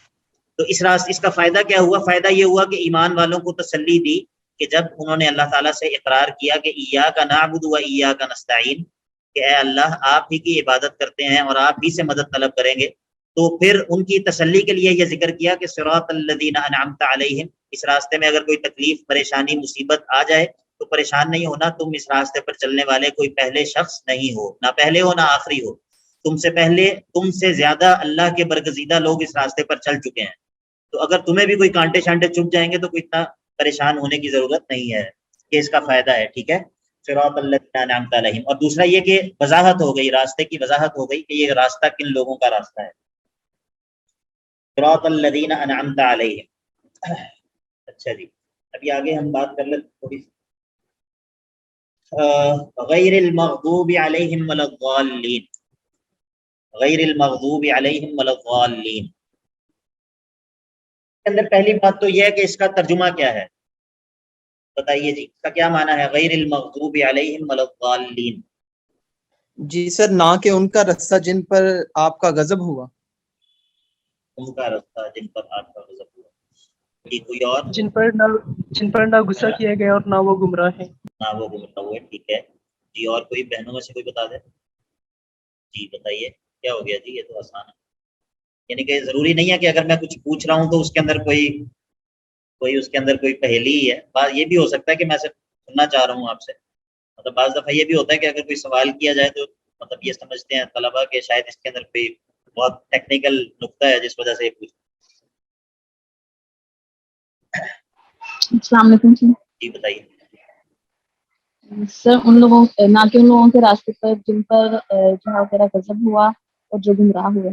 تو اس کا فائدہ کیا ہوا؟ فائدہ یہ ہوا کہ ایمان والوں کو تسلی دی کہ جب انہوں نے اللہ تعالیٰ سے اقرار کیا کہ ایاک نعبد و ایاک نستعین، کہ اے اللہ آپ ہی کی عبادت کرتے ہیں اور آپ ہی سے مدد طلب کریں گے، تو پھر ان کی تسلی کے لیے یہ ذکر کیا کہ صراط الذین انعمت علیہم، اس راستے میں اگر کوئی تکلیف، پریشانی، مصیبت آ جائے تو پریشان نہیں ہونا، تم اس راستے پر چلنے والے کوئی پہلے شخص نہیں ہو، نہ پہلے ہو نہ آخری ہو، تم سے پہلے، تم سے زیادہ اللہ کے برگزیدہ لوگ اس راستے پر چل چکے ہیں، تو اگر تمہیں بھی کوئی کانٹے شانٹے چپ جائیں گے تو کوئی اتنا پریشان ہونے کی ضرورت نہیں ہے. کہ اس کا فائدہ ہے. ٹھیک ہے، صراط الذین انعمت علیہم. اور دوسرا یہ کہ وضاحت ہو گئی، راستے کی وضاحت ہو گئی کہ یہ راستہ کن لوگوں کا راستہ ہے. صراط الذین انعمت علیہم. اچھا جی، ابھی آگے ہم بات کر لیتے تھوڑی سی. غیر المغضوب علیہم ولا الضالین، غیر المغضوب علیہم ولا الضالین کے اندر پہلی بات تو یہ ہے کہ اس کا ترجمہ کیا ہے، بتائیے جی، اس کا کیا معنی ہے غیر المغضوب علیہم ولا الضالین؟ جی سر، نہ کہ ان کا رستہ جن پر آپ کا غضب ہوا. ان کا راستہ جن پر آپ کا غضب ہوا. جی کوئی اور؟ جن پر نہ غصہ کیا گیا اور نہ وہ گمراہ ہیں. نہ وہ گمراہ ہوئے. ٹھیک ہے جی، اور کوئی بہنوں میں سے کوئی بتا دے؟ جی بتائیے کیا ہو گیا جی، یہ تو آسان ہے. یعنی کہ ضروری نہیں ہے کہ اگر میں کچھ پوچھ رہا ہوں تو اس کے اندر کوئی پہیلی ہی ہے. بات یہ بھی ہو سکتا ہے کہ میں صرف سننا چاہ رہا ہوں آپ سے. مطلب بعض دفعہ یہ بھی ہوتا ہے کہ اگر کوئی سوال کیا جائے تو مطلب یہ سمجھتے ہیں طلبا کہ شاید اس کے اندر کوئی بہت ٹیکنیکل نقطہ ہے جس وجہ سے یہ پوچھ. السلام علیکم سر. جی بتائیے. سر ان لوگوں، نہ کہ ان لوگوں کے راستے پر جن پر جہاں تیرا غضب ہوا اور جو گمراہ ہوئے.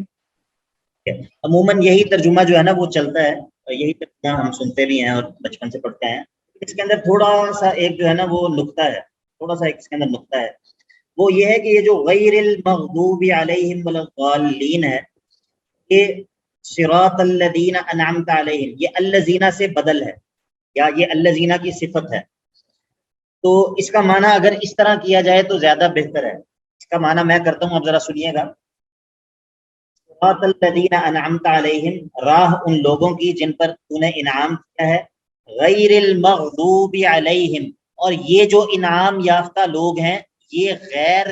عموماً یہی ترجمہ جو ہے نا وہ چلتا ہے، یہی ترجمہ ہم سنتے بھی ہیں اور بچپن سے پڑھتے ہیں. اس کے اندر تھوڑا سا ایک جو ہے نا وہ نقطہ ہے، تھوڑا سا ایک اس کے اندر نقطہ ہے. وہ یہ ہے کہ یہ جو غیر المغضوب علیہم ولا الضالین ہے، یہ صراط الذین انعمت علیہم، یہ الذین سے بدل ہے یا یہ الذین کی صفت ہے. تو اس کا معنی اگر اس طرح کیا جائے تو زیادہ بہتر ہے. اس کا معنی میں کرتا ہوں، اب ذرا سنیے گا. صراط الذین انعمت علیہم، راہ ان لوگوں کی جن پر تو نے انعام کیا ہے. غیر المغضوب علیہم، اور یہ جو انعام یافتہ لوگ ہیں یہ غیر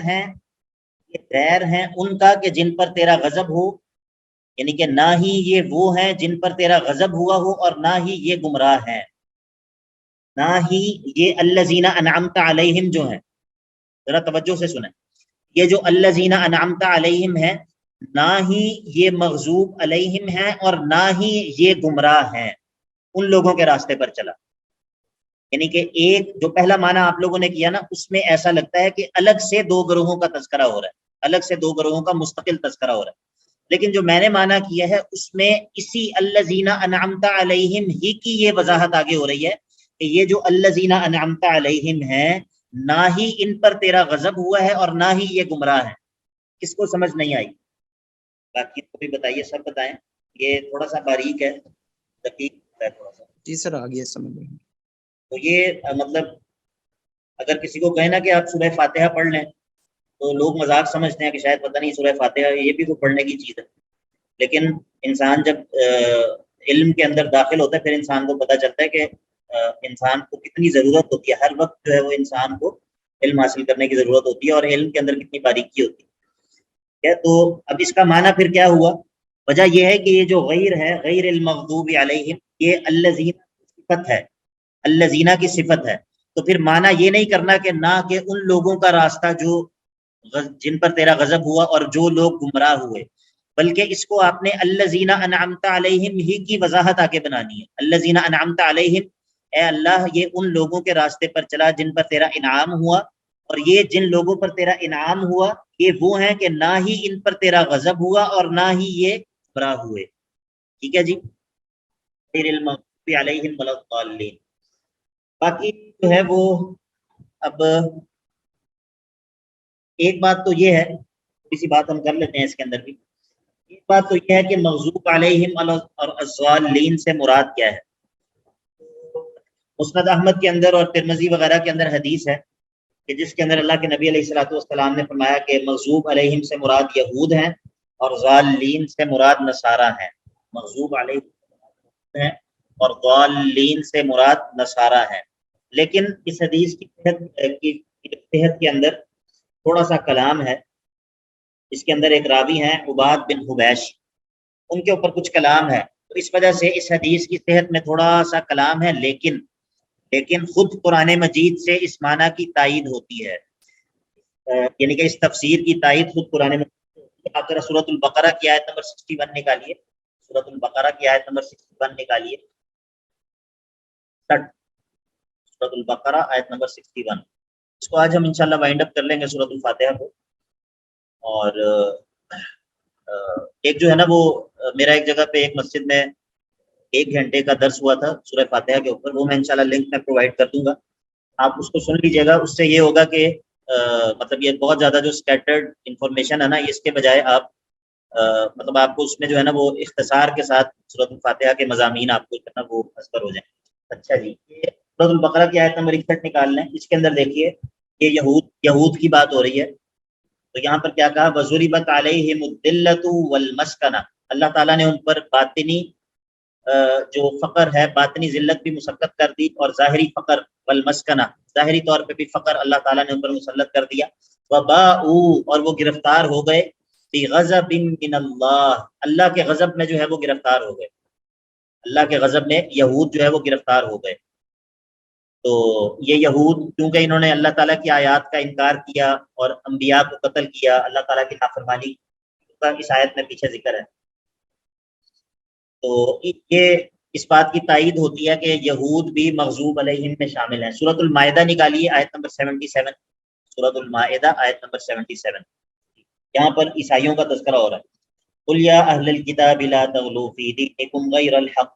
ہیں ان کا کہ جن پر تیرا غضب ہو، یعنی کہ نہ ہی یہ وہ ہیں جن پر تیرا غضب ہوا ہو اور نہ ہی یہ گمراہ ہیں، نہ ہی یہ الذین انعمت علیہم جو ہیں. ذرا توجہ سے سنیں، یہ جو الذین انعمت علیہم ہیں نہ ہی یہ مغضوب علیہم ہیں اور نہ ہی یہ گمراہ ہیں، ان لوگوں کے راستے پر چلا. یعنی کہ ایک جو پہلا معنی آپ لوگوں نے کیا نا، اس میں ایسا لگتا ہے کہ الگ سے دو گروہوں کا تذکرہ ہو رہا ہے، الگ سے دو گروہوں کا مستقل تذکرہ ہو رہا ہے. لیکن جو میں نے معنی کیا ہے اس میں اسی الذین انعمت علیہم ہی کی یہ وضاحت آگے ہو رہی ہے کہ یہ جو الذین انعمت علیہم ہیں نہ ہی ان پر تیرا غضب ہوا ہے اور نہ ہی یہ گمراہ ہیں. کس کو سمجھ نہیں آئی؟ باقی کو بھی بتائیے، سب بتائیں. یہ تھوڑا سا باریک ہے، دقیق ہے تھوڑا سا. جی سر آگے سمجھ میں. تو یہ مطلب اگر کسی کو کہنا کہ آپ سورہ فاتحہ پڑھ لیں تو لوگ مذاق سمجھتے ہیں کہ شاید پتہ نہیں سورہ فاتحہ یہ بھی تو پڑھنے کی چیز ہے. لیکن انسان جب علم کے اندر داخل ہوتا ہے پھر انسان کو پتہ چلتا ہے کہ انسان کو کتنی ضرورت ہوتی ہے، ہر وقت جو ہے وہ انسان کو علم حاصل کرنے کی ضرورت ہوتی ہے اور علم کے اندر کتنی باریکی ہوتی ہے. تو اب اس کا معنی پھر کیا ہوا؟ وجہ یہ ہے کہ یہ جو غیر ہے، غیر المغضوب علیہم، یہ الذین صفت ہے، الذین کی صفت ہے. تو پھر معنی یہ نہیں کرنا کہ نہ کہ ان لوگوں کا راستہ جو جن پر تیرا غضب ہوا اور جو لوگ گمراہ ہوئے، بلکہ اس کو آپ نے الذین انعمت علیہم ہی کی وضاحت آگے بنانی ہے. الذین انعمت علیہم اے اللہ یہ ان لوگوں کے راستے پر چلا جن پر تیرا انعام ہوا، اور یہ جن لوگوں پر تیرا انعام ہوا یہ وہ ہیں کہ نہ ہی ان پر تیرا غضب ہوا اور نہ ہی یہ گمراہ ہوئے. ٹھیک ہے جی. غیر المغضوب علیہم ولا الضالین. باقی جو ہے وہ اب ایک بات تو یہ ہے، کسی بات ہم کر لیتے ہیں اس کے اندر بھی. ایک بات تو یہ ہے کہ مغضوب علیہم اور الضالین سے مراد کیا ہے. مسند احمد کے اندر اور ترمذی وغیرہ کے اندر حدیث ہے کہ جس کے اندر اللہ کے نبی علیہ الصلوۃ والسلام نے فرمایا کہ مغضوب علیہم سے مراد یہود ہیں اور ضالین سے مراد نصارہ ہیں. مغضوب علیہم ہیں اور ضالین سے مراد نصارہ ہیں. لیکن اس حدیث کی صحت کے اندر تھوڑا سا کلام ہے. اس کے اندر ایک راوی ہیں عباد بن حبیش، ان کے اوپر کچھ کلام ہے، تو اس وجہ سے اس حدیث کی صحت میں تھوڑا سا کلام ہے. لیکن خود قرآن مجید سے اس معنی کی تائید ہوتی ہے، یعنی کہ اس تفسیر کی تائید خود قرآن مجید. آپ ذرا سورۃ البقرہ کی آیت نمبر 61 نکالیے. سورۃ البقرہ کی آیت نمبر 61 نکالیے. سورۃ البقرہ آیت نمبر 61. اس کو آج ہم انشاءاللہ وائنڈ اپ کر لیں گے سورۃ الفاتحہ کو. اور ایک جو ہے نا وہ میرا ایک جگہ پہ ایک مسجد میں 1 گھنٹے کا درس ہوا تھا سورہ فاتحہ کے اوپر، وہ میں انشاءاللہ لنک میں پرووائڈ کر دوں گا. آپ اس کو سن لیجیے گا. اس سے یہ ہوگا کہ مطلب یہ بہت زیادہ جو اسکیٹرڈ انفارمیشن ہے نا، اس کے بجائے آپ مطلب آپ کو اس میں جو ہے نا وہ اختصار کے ساتھ سورۃ الفاتحہ کے مضامین آپ کو کرنا وہ اثر ہو جائیں. اچھا جی، سورۃ البقرہ کی آیت نمبر 61 نکال لیں. اس کے اندر دیکھیے یہ یہود کی بات ہو رہی ہے. تو یہاں پر کیا کہا؟ وَضُرِبَتْ عَلَيْهِمُ الذِّلَّةُ وَالْمَسْكَنَةُ. اللہ تعالیٰ نے ان پر باطنی جو فقر ہے، باطنی ذلت بھی مسلط کر دی، اور ظاہری فقر والمسکنہ، ظاہری طور پہ بھی فقر اللہ تعالیٰ نے ان پر مسلط کر دیا. وَبَاءُوا، اور وہ گرفتار ہو گئے، بِغَضَبٍ مِّنَ اللَّهِ، اللہ کے غضب میں جو ہے وہ گرفتار ہو گئے. اللہ کے غضب میں یہود جو ہے وہ گرفتار ہو گئے. تو یہ یہود کیونکہ انہوں نے اللہ تعالیٰ کی آیات کا انکار کیا اور انبیاء کو قتل کیا، اللہ تعالیٰ کی نافرمانی کا اس آیت میں پیچھے ذکر ہے. تو یہ اس بات کی تائید ہوتی ہے کہ یہود بھی مغضوب علیہم میں شامل ہیں. سورۃ المائدہ نکالیے آیت نمبر 77. سورۃ المائدہ آیت نمبر 77. یہاں پر عیسائیوں کا تذکرہ ہو رہا ہے. قُلْ يَا أَهْلَ الْكِتَابِ لَا تَغْلُوا فِي دِينِكُمْ غَيْرَ الْحَقِّ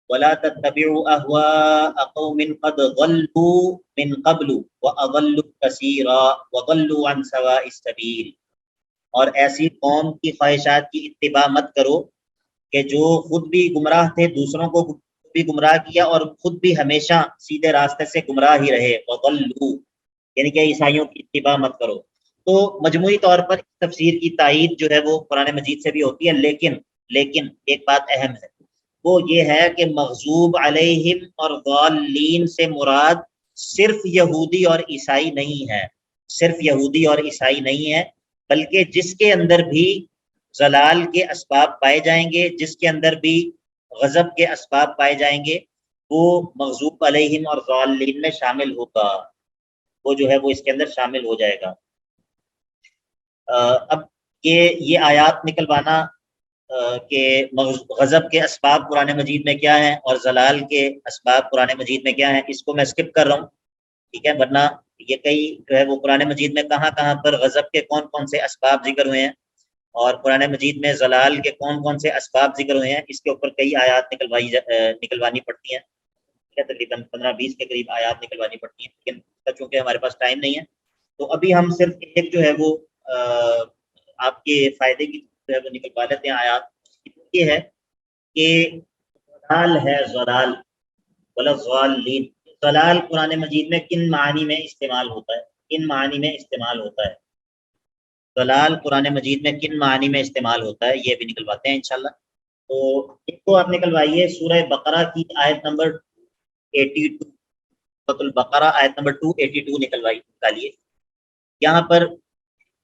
وَلَا تَتَّبِعُوا أَهْوَاءَ قَوْمٍ قَدْ ضَلُّوا مِنْ قَبْلُ وَأَضَلُّوا كَثِيرًا وَضَلُّوا عَنْ سَوَاءِ السَّبِيلِ. اور ایسی قوم کی خواہشات کی اتباع مت کرو کہ جو خود بھی گمراہ تھے، دوسروں کو بھی گمراہ کیا، اور خود بھی ہمیشہ سیدھے راستے سے گمراہ ہی رہے. وَضَلُّوا یعنی کہ عیسائیوں کی اتباع مت کرو. تو مجموعی طور پر تفسیر کی تائید جو ہے وہ قرآن مجید سے بھی ہوتی ہے. لیکن ایک بات اہم ہے، وہ یہ ہے کہ مغضوب علیہم اور ضالین سے مراد صرف یہودی اور عیسائی نہیں ہے. صرف یہودی اور عیسائی نہیں ہے، بلکہ جس کے اندر بھی ضلال کے اسباب پائے جائیں گے، جس کے اندر بھی غضب کے اسباب پائے جائیں گے، وہ مغضوب علیہم اور ضالین میں شامل ہوگا. وہ جو ہے وہ اس کے اندر شامل ہو جائے گا. اب یہ آیات نکلوانا کہ غضب کے اسباب قرآن مجید میں کیا ہیں اور ضلال کے اسباب قرآن مجید میں کیا ہیں، اس کو میں اسکپ کر رہا ہوں. ٹھیک ہے، ورنہ یہ کئی جو ہے وہ قرآن مجید میں کہاں کہاں پر غضب کے کون کون سے اسباب ذکر ہوئے ہیں اور قرآن مجید میں ضلال کے کون کون سے اسباب ذکر ہوئے ہیں، اس کے اوپر کئی آیات نکلوانی پڑتی ہیں. تقریباً 15-20 کے قریب آیات نکلوانی پڑتی ہیں، لیکن چونکہ ہمارے پاس ٹائم نہیں ہے تو ابھی ہم صرف ایک جو ہے وہ آپ کے فائدے کی جو ہے وہ نکلوا لیتے ہیں آیات. یہ ہے کہ ضلال ہے، ضلال ولا ضالین. ضلال قرآن مجید میں کن معنی میں استعمال ہوتا ہے؟ کن معنی میں استعمال ہوتا ہے ضلال قرآن مجید میں کن معنی میں استعمال ہوتا ہے، یہ بھی نکلواتے ہیں انشاءاللہ. تو ایک کو آپ نکلوائیے سورہ بقرہ کی آیت نمبر 82. سورۃ البقرہ آیت نمبر 282 نکالیے. یہاں پر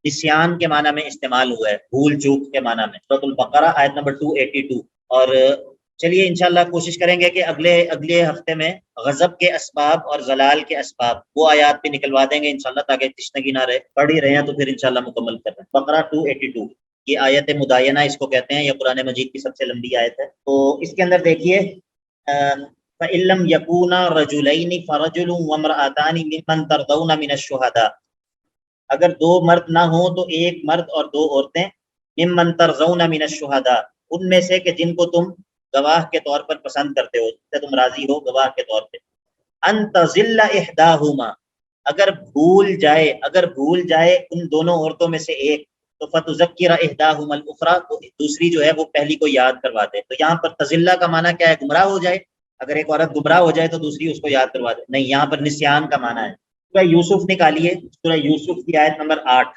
نسیان کے معنی میں استعمال ہوا ہے، بھول چوک کے معنی میں. سورۃ البقرہ آیت نمبر 282. اور چلیے انشاءاللہ کوشش کریں گے کہ اگلے ہفتے میں غضب کے اسباب اور ضلال کے اسباب وہ آیات بھی نکلوا دیں گے انشاءاللہ، تاکہ تشنگی نہ رہے. پڑھ ہی رہے ہیں تو پھر انشاءاللہ مکمل کر رہے ہیں. بقرہ 282 یہ آیت مداینہ اس کو کہتے ہیں، یہ قرآن مجید کی سب سے لمبی آیت ہے. تو اس کے اندر دیکھیے فإن لم يكونا رجلين فرجل وامرأتان ممن ترضون من الشهداء، اگر دو مرد نہ ہوں تو ایک مرد اور دو عورتیں، ممن ترضون من الشهداء، ان میں سے کہ جن کو تم گواہ کے طور پر پسند کرتے ہو، جن سے تم راضی ہو گواہ کے طور پہ. ان تضل احداہما، اگر بھول جائے ان دونوں عورتوں میں سے ایک، تو فتذکر احداہما الاخری، تو دوسری جو ہے وہ پہلی کو یاد کروا دے. تو یہاں پر تضلہ کا معنی کیا ہے؟ گمراہ ہو جائے. اگر ایک عورت گمراہ ہو جائے تو دوسری اس کو یاد کروا دے، نہیں، یہاں پر نسیان کا معنی ہے. سورہ یوسف نکالیے، سورہ یوسف کی آیت نمبر 8،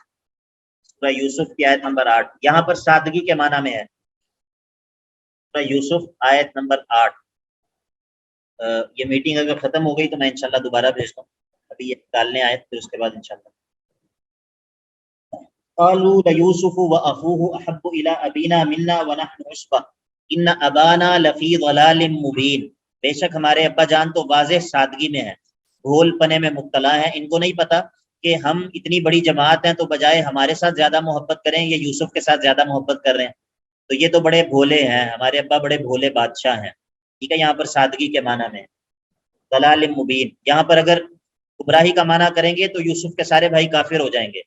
سورہ یوسف کی آیت نمبر 8، یہاں پر سادگی کے معنی میں ہے. سورہ یوسف آیت نمبر 8. یہ میٹنگ اگر ختم ہو گئی تو میں انشاءاللہ دوبارہ بھیجتا ہوں، ابھی یہ ڈالنے آئے پھر اس کے بعد انشاءاللہ. قالوا ليوسف واخوه احب الى ابينا منا ونحن عصبة ان ابانا لفي ضلال مبين، بے شک ہمارے ابا جان تو واضح سادگی میں ہیں، بھول پنے میں مبتلا ہیں. ان کو نہیں پتا کہ ہم اتنی بڑی جماعت ہیں تو بجائے ہمارے ساتھ زیادہ محبت کریں یہ یوسف کے ساتھ زیادہ محبت کر رہے ہیں. تو یہ تو بڑے بھولے ہیں، ہمارے ابا بڑے بھولے بادشاہ ہیں. ٹھیک ہے، یہاں پر سادگی کے معنی میں ضلال مبین. یہاں پر اگر گمراہی کا معنی کریں گے تو یوسف کے سارے بھائی کافر ہو جائیں گے.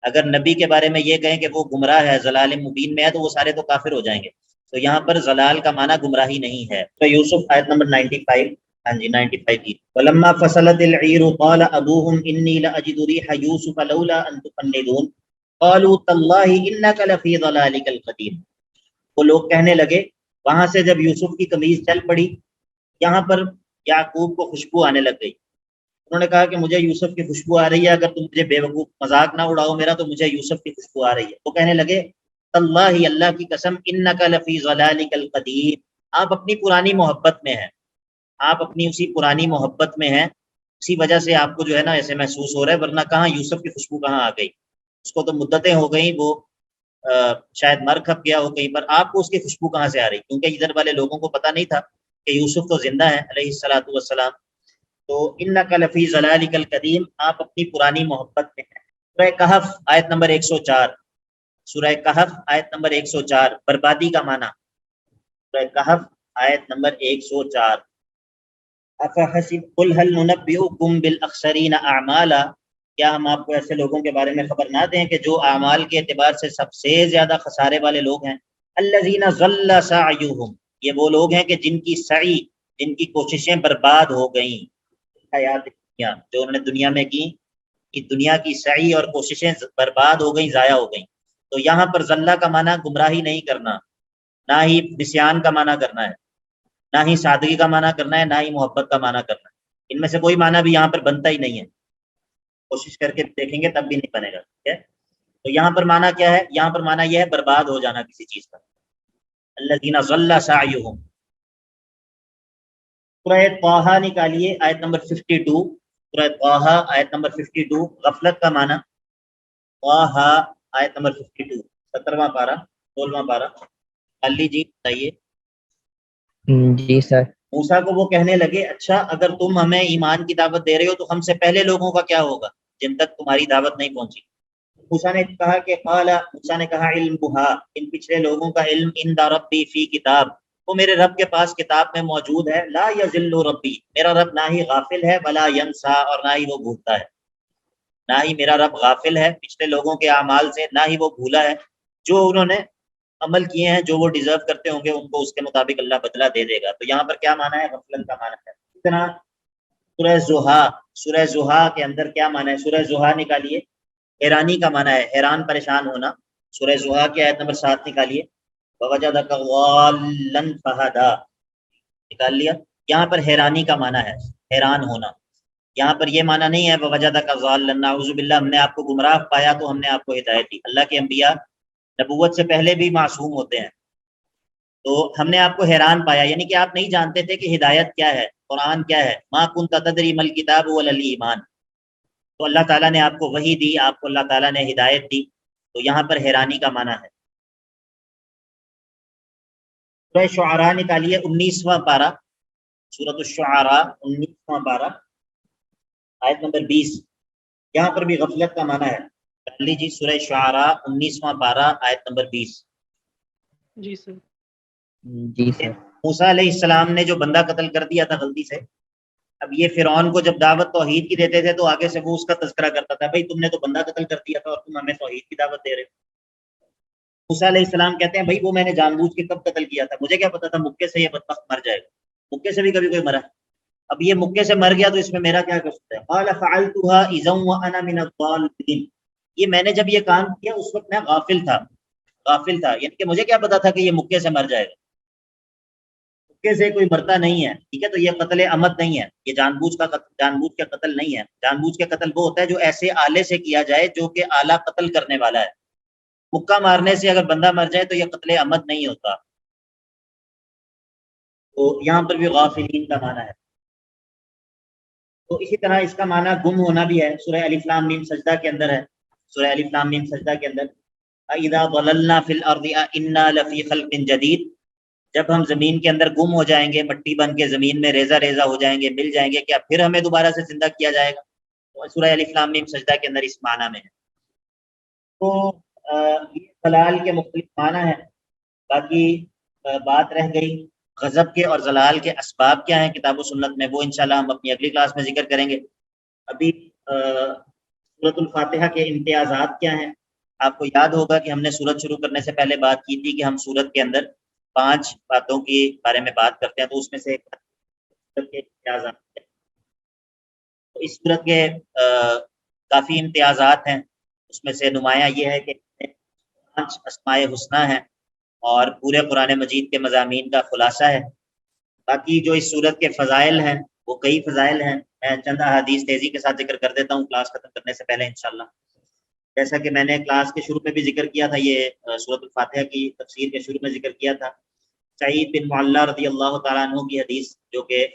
اگر نبی کے بارے میں یہ کہیں کہ وہ گمراہ ہے، ضلال مبین میں ہے، تو وہ سارے تو کافر ہو جائیں گے. تو یہاں پر ضلال کا معنی گمراہی نہیں ہے. تو یوسف آیت نمبر 95، ہاں جی 95 کی. ولما فصلت العیر قال ابوهم انی لاجد ریح یوسف لولا ان تفندون قالوا تاللہ انک لفی ضلالک القدیم. وہ لوگ کہنے لگے، وہاں سے جب یوسف کی قمیض چل پڑی، یہاں پر یعقوب کو خوشبو آنے لگ گئی. انہوں نے کہا کہ مجھے یوسف کی خوشبو آ رہی ہے، اگر تم مجھے بے وقوف مذاق نہ اڑاؤ میرا، تو مجھے یوسف کی خوشبو آ رہی ہے. وہ کہنے لگے اللہ، اللہ کی قسم، انک لفی ضلالک القدیم، آپ اپنی پرانی محبت میں ہیں، آپ اپنی اسی پرانی محبت میں ہیں، اسی وجہ سے آپ کو جو ہے نا ایسے محسوس ہو رہا ہے، ورنہ کہاں یوسف کی خوشبو کہاں آ گئی؟ اس کو تو مدتیں ہو گئیں، وہ شاید مر کھپ گیا ہو کہیں پر، آپ کو اس کی خوشبو کہاں سے آ رہی؟ کیونکہ ادھر والے لوگوں کو پتہ نہیں تھا کہ یوسف تو زندہ ہے علیہ الصلوۃ والسلام. تو انک لفی ضلالک القدیم، آپ اپنی پرانی محبت میں ہیں. سورہ کہف آیت نمبر 104، سورہ کہف آیت نمبر 104، بربادی کا معنی. سورہ کہف آیت نمبر 104. افحسب قل هل ننبئکم بالاخسرین اعمالا، کیا ہم آپ کو ایسے لوگوں کے بارے میں خبر نہ دیں کہ جو اعمال کے اعتبار سے سب سے زیادہ خسارے والے لوگ ہیں؟ الذین ضل سعیہم، یہ وہ لوگ ہیں کہ جن کی سعی، جن کی کوششیں برباد ہو گئیں حیات دنیا، جو انہوں نے دنیا میں کی، کہ دنیا کی سعی اور کوششیں برباد ہو گئیں، ضائع ہو گئیں. تو یہاں پر ضلع کا معنی گمراہی نہیں کرنا، نہ ہی نسیان کا معنی کرنا ہے، نہ ہی سادگی کا معنی کرنا ہے، نہ ہی محبت کا معنی کرنا ہے. ان میں سے کوئی معنی بھی یہاں پر بنتا ہی نہیں ہے. کوشش کر کے دیکھیں گے تب بھی نہیں بنے گا. ٹھیک ہے، تو یہاں پر معنی کیا ہے؟ یہاں پر معنی یہ ہے برباد ہو جانا کسی چیز کا. الذین ضل سعیہم. سورہ طٰہٰ نکالیے آیت نمبر 52، سورہ طٰہٰ آیت نمبر 52، غفلت کا معنی. طٰہٰ آیت نمبر 52، 17واں پارہ 16واں پارہ. علی جی بتائیے. جی سر. موسیٰ کو وہ کہنے لگے، اچھا اگر تم ہمیں ایمان کی دعوت دے رہے ہو تو ہم سے پہلے لوگوں کا کیا ہوگا جن تک تمہاری دعوت نہیں پہنچی؟ موسیٰ نے کہا کہ موسیٰ نے کہا علمھا، ان پچھلے لوگوں کا علم عند ربی فی کتاب، وہ میرے رب کے پاس کتاب میں موجود ہے. لا یضل ربی، میرا رب نہ ہی غافل ہے، ولا ینسا، اور نہ ہی وہ بھولتا ہے. نہ ہی میرا رب غافل ہے پچھلے لوگوں کے اعمال سے، نہ ہی وہ بھولا ہے. جو انہوں نے عمل کیے ہیں، جو وہ ڈیزرو کرتے ہوں گے، ان کو اس کے مطابق اللہ بدلہ دے دے گا. تو یہاں پر کیا معنی ہے؟ غفلت کا معنی ہے. اس طرح سورہ زحا، سورہ زحا کے اندر کیا معنی ہے؟ سورہ زحا نکالیے، حیرانی کا معنی ہے، حیران پریشان ہونا. سورہ زحا کی آیت نمبر 7 نکالیے. ووجدک ضالا فہدی، نکال لیا. یہاں پر حیرانی کا معنی ہے، حیران ہونا. یہاں پر یہ معنی نہیں ہے ووجدک ضالا، نعوذ باللہ ہم نے آپ کو گمراہ پایا تو ہم نے آپ کو ہدایت دی. اللہ کے انبیاء نبوت سے پہلے بھی معصوم ہوتے ہیں، تو ہم نے آپ کو حیران پایا، یعنی کہ آپ نہیں جانتے تھے کہ ہدایت کیا ہے، قرآن کیا ہے. ما کنت تدری ما الکتاب ولا الایمان، تو اللہ تعالیٰ نے آپ کو وحی دی، آپ کو اللہ تعالیٰ نے ہدایت دی. تو یہاں پر حیرانی کا معنی ہے. سورہ شعراء نکالیے، 19واں پارہ، سورۃ الشعراء 19واں پارہ آیت نمبر 20. یہاں پر بھی غفلت کا معنی ہے. کر لیجیے سورہ شعراء 19واں پارہ آیت نمبر 20. جی سر. جی سر. موسیٰ علیہ السلام نے جو بندہ قتل کر دیا تھا غلطی سے، اب یہ فرعون کو جب دعوت توحید کی دیتے تھے تو آگے سے وہ اس کا تذکرہ کرتا تھا، بھائی تم نے تو بندہ قتل کر دیا تھا اور تم ہمیں توحید کی دعوت دے رہے ہو۔ موسیٰ علیہ السلام کہتے ہیں بھائی وہ میں نے جان بوجھ کے کب قتل کیا تھا، مجھے کیا پتا تھا مکے سے یہ بدبخت مر جائے گا، مکے سے بھی کبھی کوئی مرا، اب یہ مکے سے مر گیا تو اس میں میرا کیا قصور ہے؟ قال فعلتها اذا وانا من الضالين، یہ میں نے جب یہ کام کیا اس وقت میں غافل تھا، یعنی کہ مجھے کیا پتا تھا کہ یہ مکے سے مر جائے گا، مکے سے کوئی مرتا نہیں ہے، ٹھیک ہے، تو یہ قتل عمد نہیں ہے، یہ جان بوجھ کے قتل نہیں ہے۔ جان بوجھ کے قتل وہ ہوتا ہے جو ایسے آلے سے کیا جائے جو کہ آلہ قتل کرنے والا ہے، مکہ مارنے سے اگر بندہ مر جائے تو یہ قتل عمد نہیں ہوتا۔ تو یہاں پر بھی غافلین کا معنی ہے، تو اسی طرح اس کا معنی گم ہونا بھی ہے، سورہ الف لام میم سجدہ کے اندر ہے، سورہ الف لام میم سجدہ کے اندر اذا ضللنا فی الارض انا لفی خلق جدید، جب ہم زمین کے اندر گم ہو جائیں گے، مٹی بن کے زمین میں ریزہ ریزہ ہو جائیں گے، مل جائیں گے، کیا پھر ہمیں دوبارہ سے زندہ کیا جائے گا؟ تو سورہ الف لام میم سجدہ کے اندر اس معنی میں ہے۔ تو یہ ضلال کے مختلف معنی ہیں، باقی بات رہ گئی غضب کے اور زلال کے اسباب کیا ہیں کتاب و سنت میں، وہ انشاءاللہ ہم اپنی اگلی کلاس میں ذکر کریں گے۔ ابھی سورۃ الفاتحہ کے امتیازات کیا ہیں؟ آپ کو یاد ہوگا کہ ہم نے سورت شروع کرنے سے پہلے بات کی تھی کہ ہم سورت کے اندر 5 باتوں کے بارے میں بات کرتے ہیں، تو اس میں سے ایک سورت کے امتیازات ہیں۔ تو اس سورت کے کافی امتیازات ہیں، اس میں سے نمایاں یہ ہے کہ 5 اسماء حسنی ہیں اور پورے قرآن مجید کے مضامین کا خلاصہ ہے۔ باقی جو اس سورت کے فضائل ہیں وہ کئی فضائل ہیں، میں چند احادیث تیزی کے ساتھ ذکر کر دیتا ہوں کلاس ختم کرنے سے پہلے انشاءاللہ۔ جیسا کہ میں نے کلاس کے شروع میں بھی ذکر کیا تھا، یہ سورۃ الفاتحہ کی تفسیر کے شروع میں ذکر کیا تھا، سعید بن معلہ رضی اللہ تعالیٰ عنہ کی حدیث جو کہ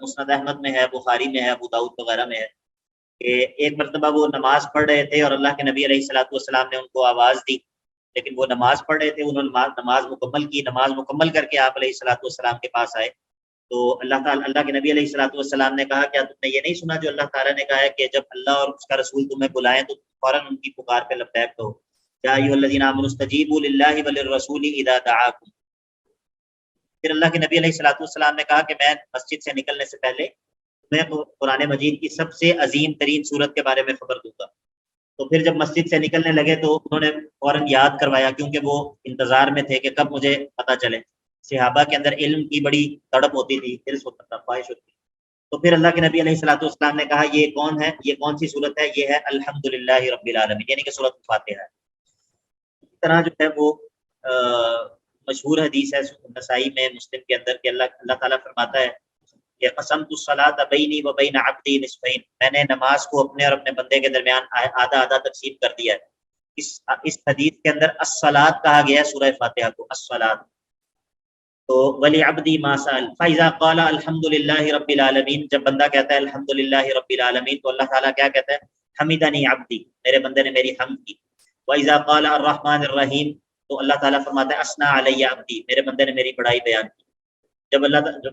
مسند احمد میں ہے، بخاری میں ہے، ابو داؤد وغیرہ میں ہے، کہ ایک مرتبہ وہ نماز پڑھ رہے تھے اور اللہ کے نبی علیہ الصلوۃ والسلام نے ان کو آواز دی، لیکن وہ نماز پڑھ رہے تھے، انہوں نے نماز مکمل کی، نماز مکمل کر کے آپ علیہ الصلوۃ والسلام کے پاس آئے تو اللہ کے نبی علیہ الصلوۃ والسلام نے کہا کیا تم نے یہ نہیں سنا جو اللہ تعالیٰ نے کہا ہے کہ جب اللہ اور اس کا رسول تمہیں بلائیں تو فوراً ان کی پکار پہ لبیک کہو، یا ایھا الذین آمنوا استجیبوا للہ وللرسول اذا دعاکم۔ پھر اللہ کے نبی علیہ الصلوۃ والسلام نے کہا کہ میں مسجد سے نکلنے سے پہلے میں قرآن مجید کی سب سے عظیم ترین سورت کے بارے میں خبر دوں گا۔ تو پھر جب مسجد سے نکلنے لگے تو انہوں نے فوراً یاد کروایا، کیونکہ وہ انتظار میں تھے کہ کب مجھے پتہ چلے۔ صحابہ کے اندر علم کی بڑی تڑپ ہوتی تھی، حرص ہوتا تھا، خواہش ہوتی تھی۔ تو پھر اللہ کے نبی علیہ الصلوۃ والسلام نے کہا یہ کون ہے، یہ کون سی سورت ہے؟ یہ ہے الحمدللہ رب العالمین، یعنی کہ سورۃ الفاتحہ ہے۔ اس طرح جو ہے وہ مشہور حدیث ہے نسائی میں، مسلم کے اندر، کہ اللہ تعالیٰ فرماتا ہے کہ قسمت الصلاۃ بینی و بین عبدی نصفین، میں نے نماز کو اپنے اور اپنے بندے کے درمیان آدھا آدھا تقسیم کر دیا ہے۔ اس حدیث کے اندر الصلاۃ کہا گیا ہے سورہ فاتحہ کو، الصلاۃ۔ تو ولی عبدی ما سأل فاذا قال الحمدللہ رب العالمین، جب بندہ کہتا ہے الحمدللہ رب العالمین تو اللہ تعالیٰ کیا کہتا ہے؟ حمدنی عبدی، میرے بندے نے میری حمد کی۔ واذا قال الرحمن الرحیم تو اللہ تعالیٰ فرماتا ہے اثنى علی عبدی، میرے بندے نے میری بڑائی بیان کی۔ جب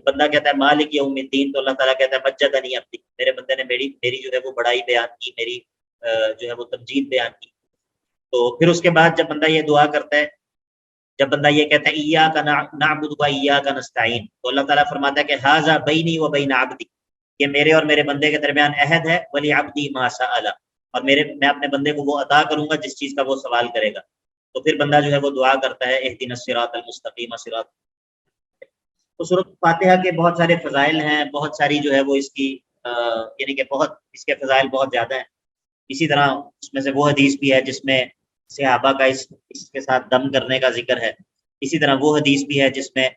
بندہ کہتا ہے مالک یوم الدین تو اللہ تعالیٰ کہتا ہے مجدنی عبدی، میرے بندے نے میری جو ہے وہ بڑائی بیان کی، میری جو ہے وہ تمجید بیان کی۔ تو پھر اس کے بعد جب بندہ یہ دعا کرتا ہے، جب بندہ یہ کہتا ہے ایاک نعبد و ایاک نستعین، تو اللہ تعالیٰ فرماتا ہے کہ ھذا بینی و بین عبدی، یہ میرے اور میرے بندے کے درمیان عہد ہے، ولی عبدی ما سأل، اور میں اپنے بندے کو وہ عطا کروں گا جس چیز کا وہ سوال کرے گا۔ تو پھر بندہ جو ہے وہ دعا کرتا ہے اہدنا الصراط المستقیم صراط۔ تو سورۃ فاتحہ کے بہت سارے فضائل ہیں، بہت ساری جو ہے وہ اس کی یعنی کہ بہت اس کے فضائل بہت زیادہ ہیں۔ اسی طرح اس میں سے وہ حدیث بھی ہے جس میں صحابہ کا اس کے ساتھ دم کرنے کا ذکر ہے۔ اسی طرح وہ حدیث بھی ہے جس میں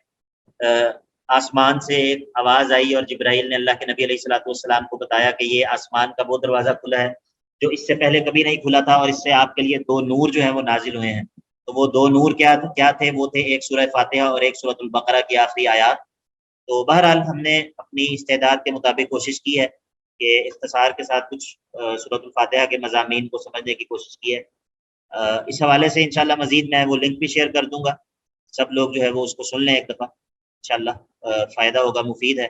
آسمان سے ایک آواز آئی اور جبرائیل نے اللہ کے نبی علیہ الصلوۃ والسلام کو بتایا کہ یہ آسمان کا وہ دروازہ کھلا ہے جو اس سے پہلے کبھی نہیں کھلا تھا، اور اس سے آپ کے لیے 2 نور جو ہیں وہ نازل ہوئے ہیں۔ تو وہ 2 نور کیا تھے؟ وہ تھے ایک سورہ فاتحہ اور ایک سورۃ البقرہ کی آخری آیات۔ تو بہرحال ہم نے اپنی استعداد کے مطابق کوشش کی ہے کہ اختصار کے ساتھ کچھ سورۃ الفاتحہ کے مضامین کو سمجھنے کی کوشش کی ہے۔ اس حوالے سے انشاءاللہ مزید میں وہ لنک بھی شیئر کر دوں گا، سب لوگ جو ہے وہ اس کو سن لیں ایک دفعہ، انشاءاللہ فائدہ ہوگا، مفید ہے۔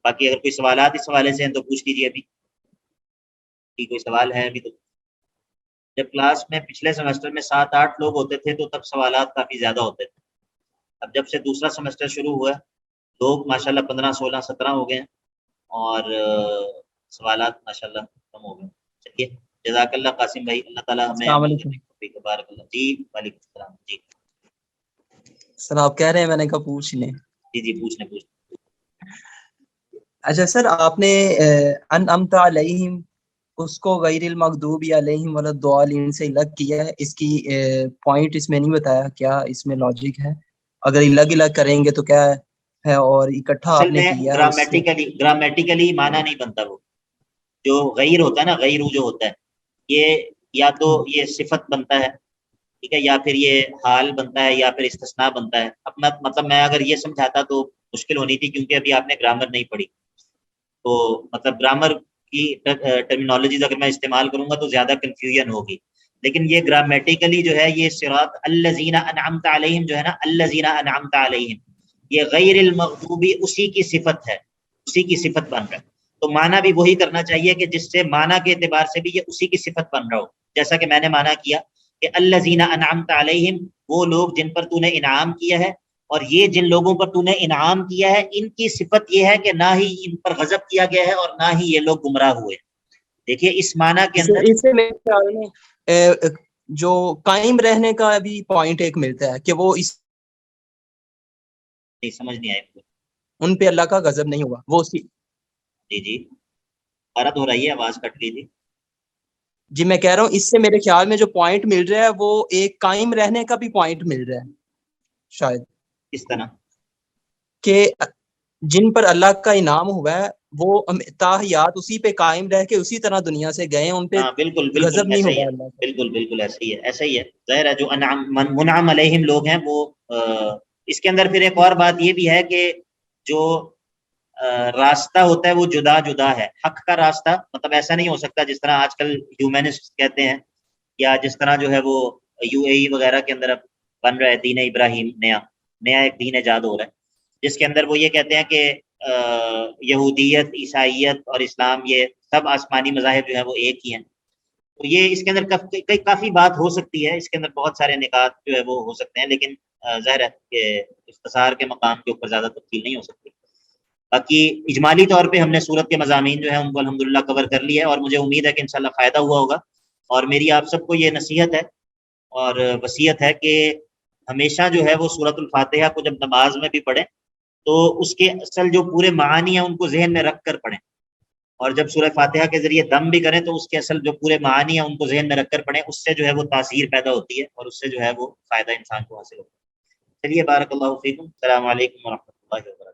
باقی اگر کوئی سوالات اس حوالے سے ہیں تو پوچھ لیجیے ابھی، کوئی سوال ہے ابھی؟ تو جب کلاس میں پچھلے سیمسٹر میں 7-8 لوگ ہوتے تھے تو تب سوالات کافی زیادہ ہوتے تھے، اب جب سے دوسرا سیمسٹر شروع ہوا ہے لوگ ماشاءاللہ 15 16 17 ہو گئے ہیں اور سوالات ماشاءاللہ کم ہو گئے. چلیے جزاک اللہ قاسم بھائی, اللہ تعالیٰ ہمیں السلام علیکم. بارک اللہ. جی وعلیکم السلام. جی سر آپ کہہ رہے ہیں, میں نے کہا پوچھ لیں. جی پوچھ لیں. اچھا سر, آپ نے انعمت علیہم اس کو غیر المغضوب علیہم ولا الضالین سے الگ کیا ہے, اس کی پوائنٹ اس میں نہیں بتایا, کیا اس میں لاجک ہے؟ اگر الگ الگ کریں گے تو کیا ہے, اور اکٹھا آپ اصل نے میں کیا ہے اس سے؟ گرامیٹیکلی معنی نہیں بنتا. وہ جو غیر ہوتا ہے نا, غیرو جو ہوتا ہے, یہ یا تو یہ صفت بنتا ہے, ٹھیک ہے, یا پھر یہ حال بنتا ہے, یا پھر استثناء بنتا ہے. اپنا مطلب میں اگر یہ سمجھاتا تو مشکل ہونی تھی, کیونکہ ابھی آپ نے گرامر نہیں پڑھی. تو مطلب گرامر کی ٹرمینالوجیز اگر میں استعمال کروں گا تو زیادہ کنفیوژن ہوگی. لیکن یہ گرامیٹیکلی جو ہے, یہ صراط الذین انعمت علیہم جو ہے نا, الذین انعمت علیہم, یہ غیر المغضوبی اسی کی صفت ہے, اسی کی صفت بن رہا ہے. تو معنی بھی وہی کرنا چاہیے کہ جس سے معنی کے اعتبار سے بھی یہ اسی کی صفت بن رہا ہو. جیسا کہ میں نے معنی کیا کہ الذین انعمت علیہم, وہ لوگ جن پر تو نے انعام کیا ہے, اور یہ جن لوگوں پر تو نے انعام کیا ہے ان کی صفت یہ ہے کہ نہ ہی ان پر غضب کیا گیا ہے اور نہ ہی یہ لوگ گمراہ ہوئے. دیکھیے اس معنی کے اندر اس سے میرے خیال میں جو قائم رہنے کا بھی پوائنٹ ایک ملتا ہے کہ وہ اس نہیں سمجھ نہیں آئے. ان پہ اللہ کا غضب نہیں ہوا, وہ اسی. جی غلط ہو رہی ہے, آواز کٹ گئی تھی. جی میں کہہ رہا ہوں اس سے میرے خیال میں جو پوائنٹ مل رہا ہے وہ ایک قائم رہنے کا بھی پوائنٹ مل رہا ہے شاید, کس طرح؟ کہ جن پر اللہ کا انعام ہوا ہے وہ تاحیات اسی پہ قائم رہ کے اسی طرح دنیا سے گئے ہیں, ان پہ ہاں بالکل غضب نہیں ایسا ہی ہوگا ہے, اللہ کا. بالکل ایسا ہی ہے. ظاہر ہے جو منعم علیہم لوگ ہیں وہ اس کے اندر پھر ایک اور بات یہ بھی ہے کہ جو راستہ ہوتا ہے وہ جدا جدا ہے. حق کا راستہ مطلب ایسا نہیں ہو سکتا جس طرح آج کل ہیومنسٹ کہتے ہیں, یا جس طرح جو ہے وہ UAE وغیرہ کے اندر بن رہا ہے دین ابراہیم, نیا ایک دین ایجاد ہو رہا ہے, جس کے اندر وہ یہ کہتے ہیں کہ یہودیت, عیسائیت اور اسلام یہ سب آسمانی مذاہب جو ہے وہ ایک ہی ہیں. تو یہ اس کے اندر کافی بات ہو سکتی ہے, اس کے اندر بہت سارے نکات جو ہے وہ ہو سکتے ہیں, لیکن ظاہر ہے کہ اختصار کے مقام کے اوپر زیادہ تفصیل نہیں ہو سکتی. باقی اجمالی طور پہ ہم نے سورت کے مضامین جو ہے ان کو الحمدللہ کور کر لیا ہے, اور مجھے امید ہے کہ انشاءاللہ فائدہ ہوا ہوگا. اور میری آپ سب کو یہ نصیحت ہے اور وصیت ہے کہ ہمیشہ جو ہے وہ سورۃ الفاتحہ کو جب نماز میں بھی پڑھیں تو اس کے اصل جو پورے معانی ہیں ان کو ذہن میں رکھ کر پڑھیں, اور جب سورہ فاتحہ کے ذریعے دم بھی کریں تو اس کے اصل جو پورے معانی ہیں ان کو ذہن میں رکھ کر پڑھیں. اس سے جو ہے وہ تاثیر پیدا ہوتی ہے اور اس سے جو ہے وہ فائدہ انسان کو حاصل ہوتا ہے. چلیے بارک اللہ فیکم, السلام علیکم ورحمۃ اللہ وبرکاتہ.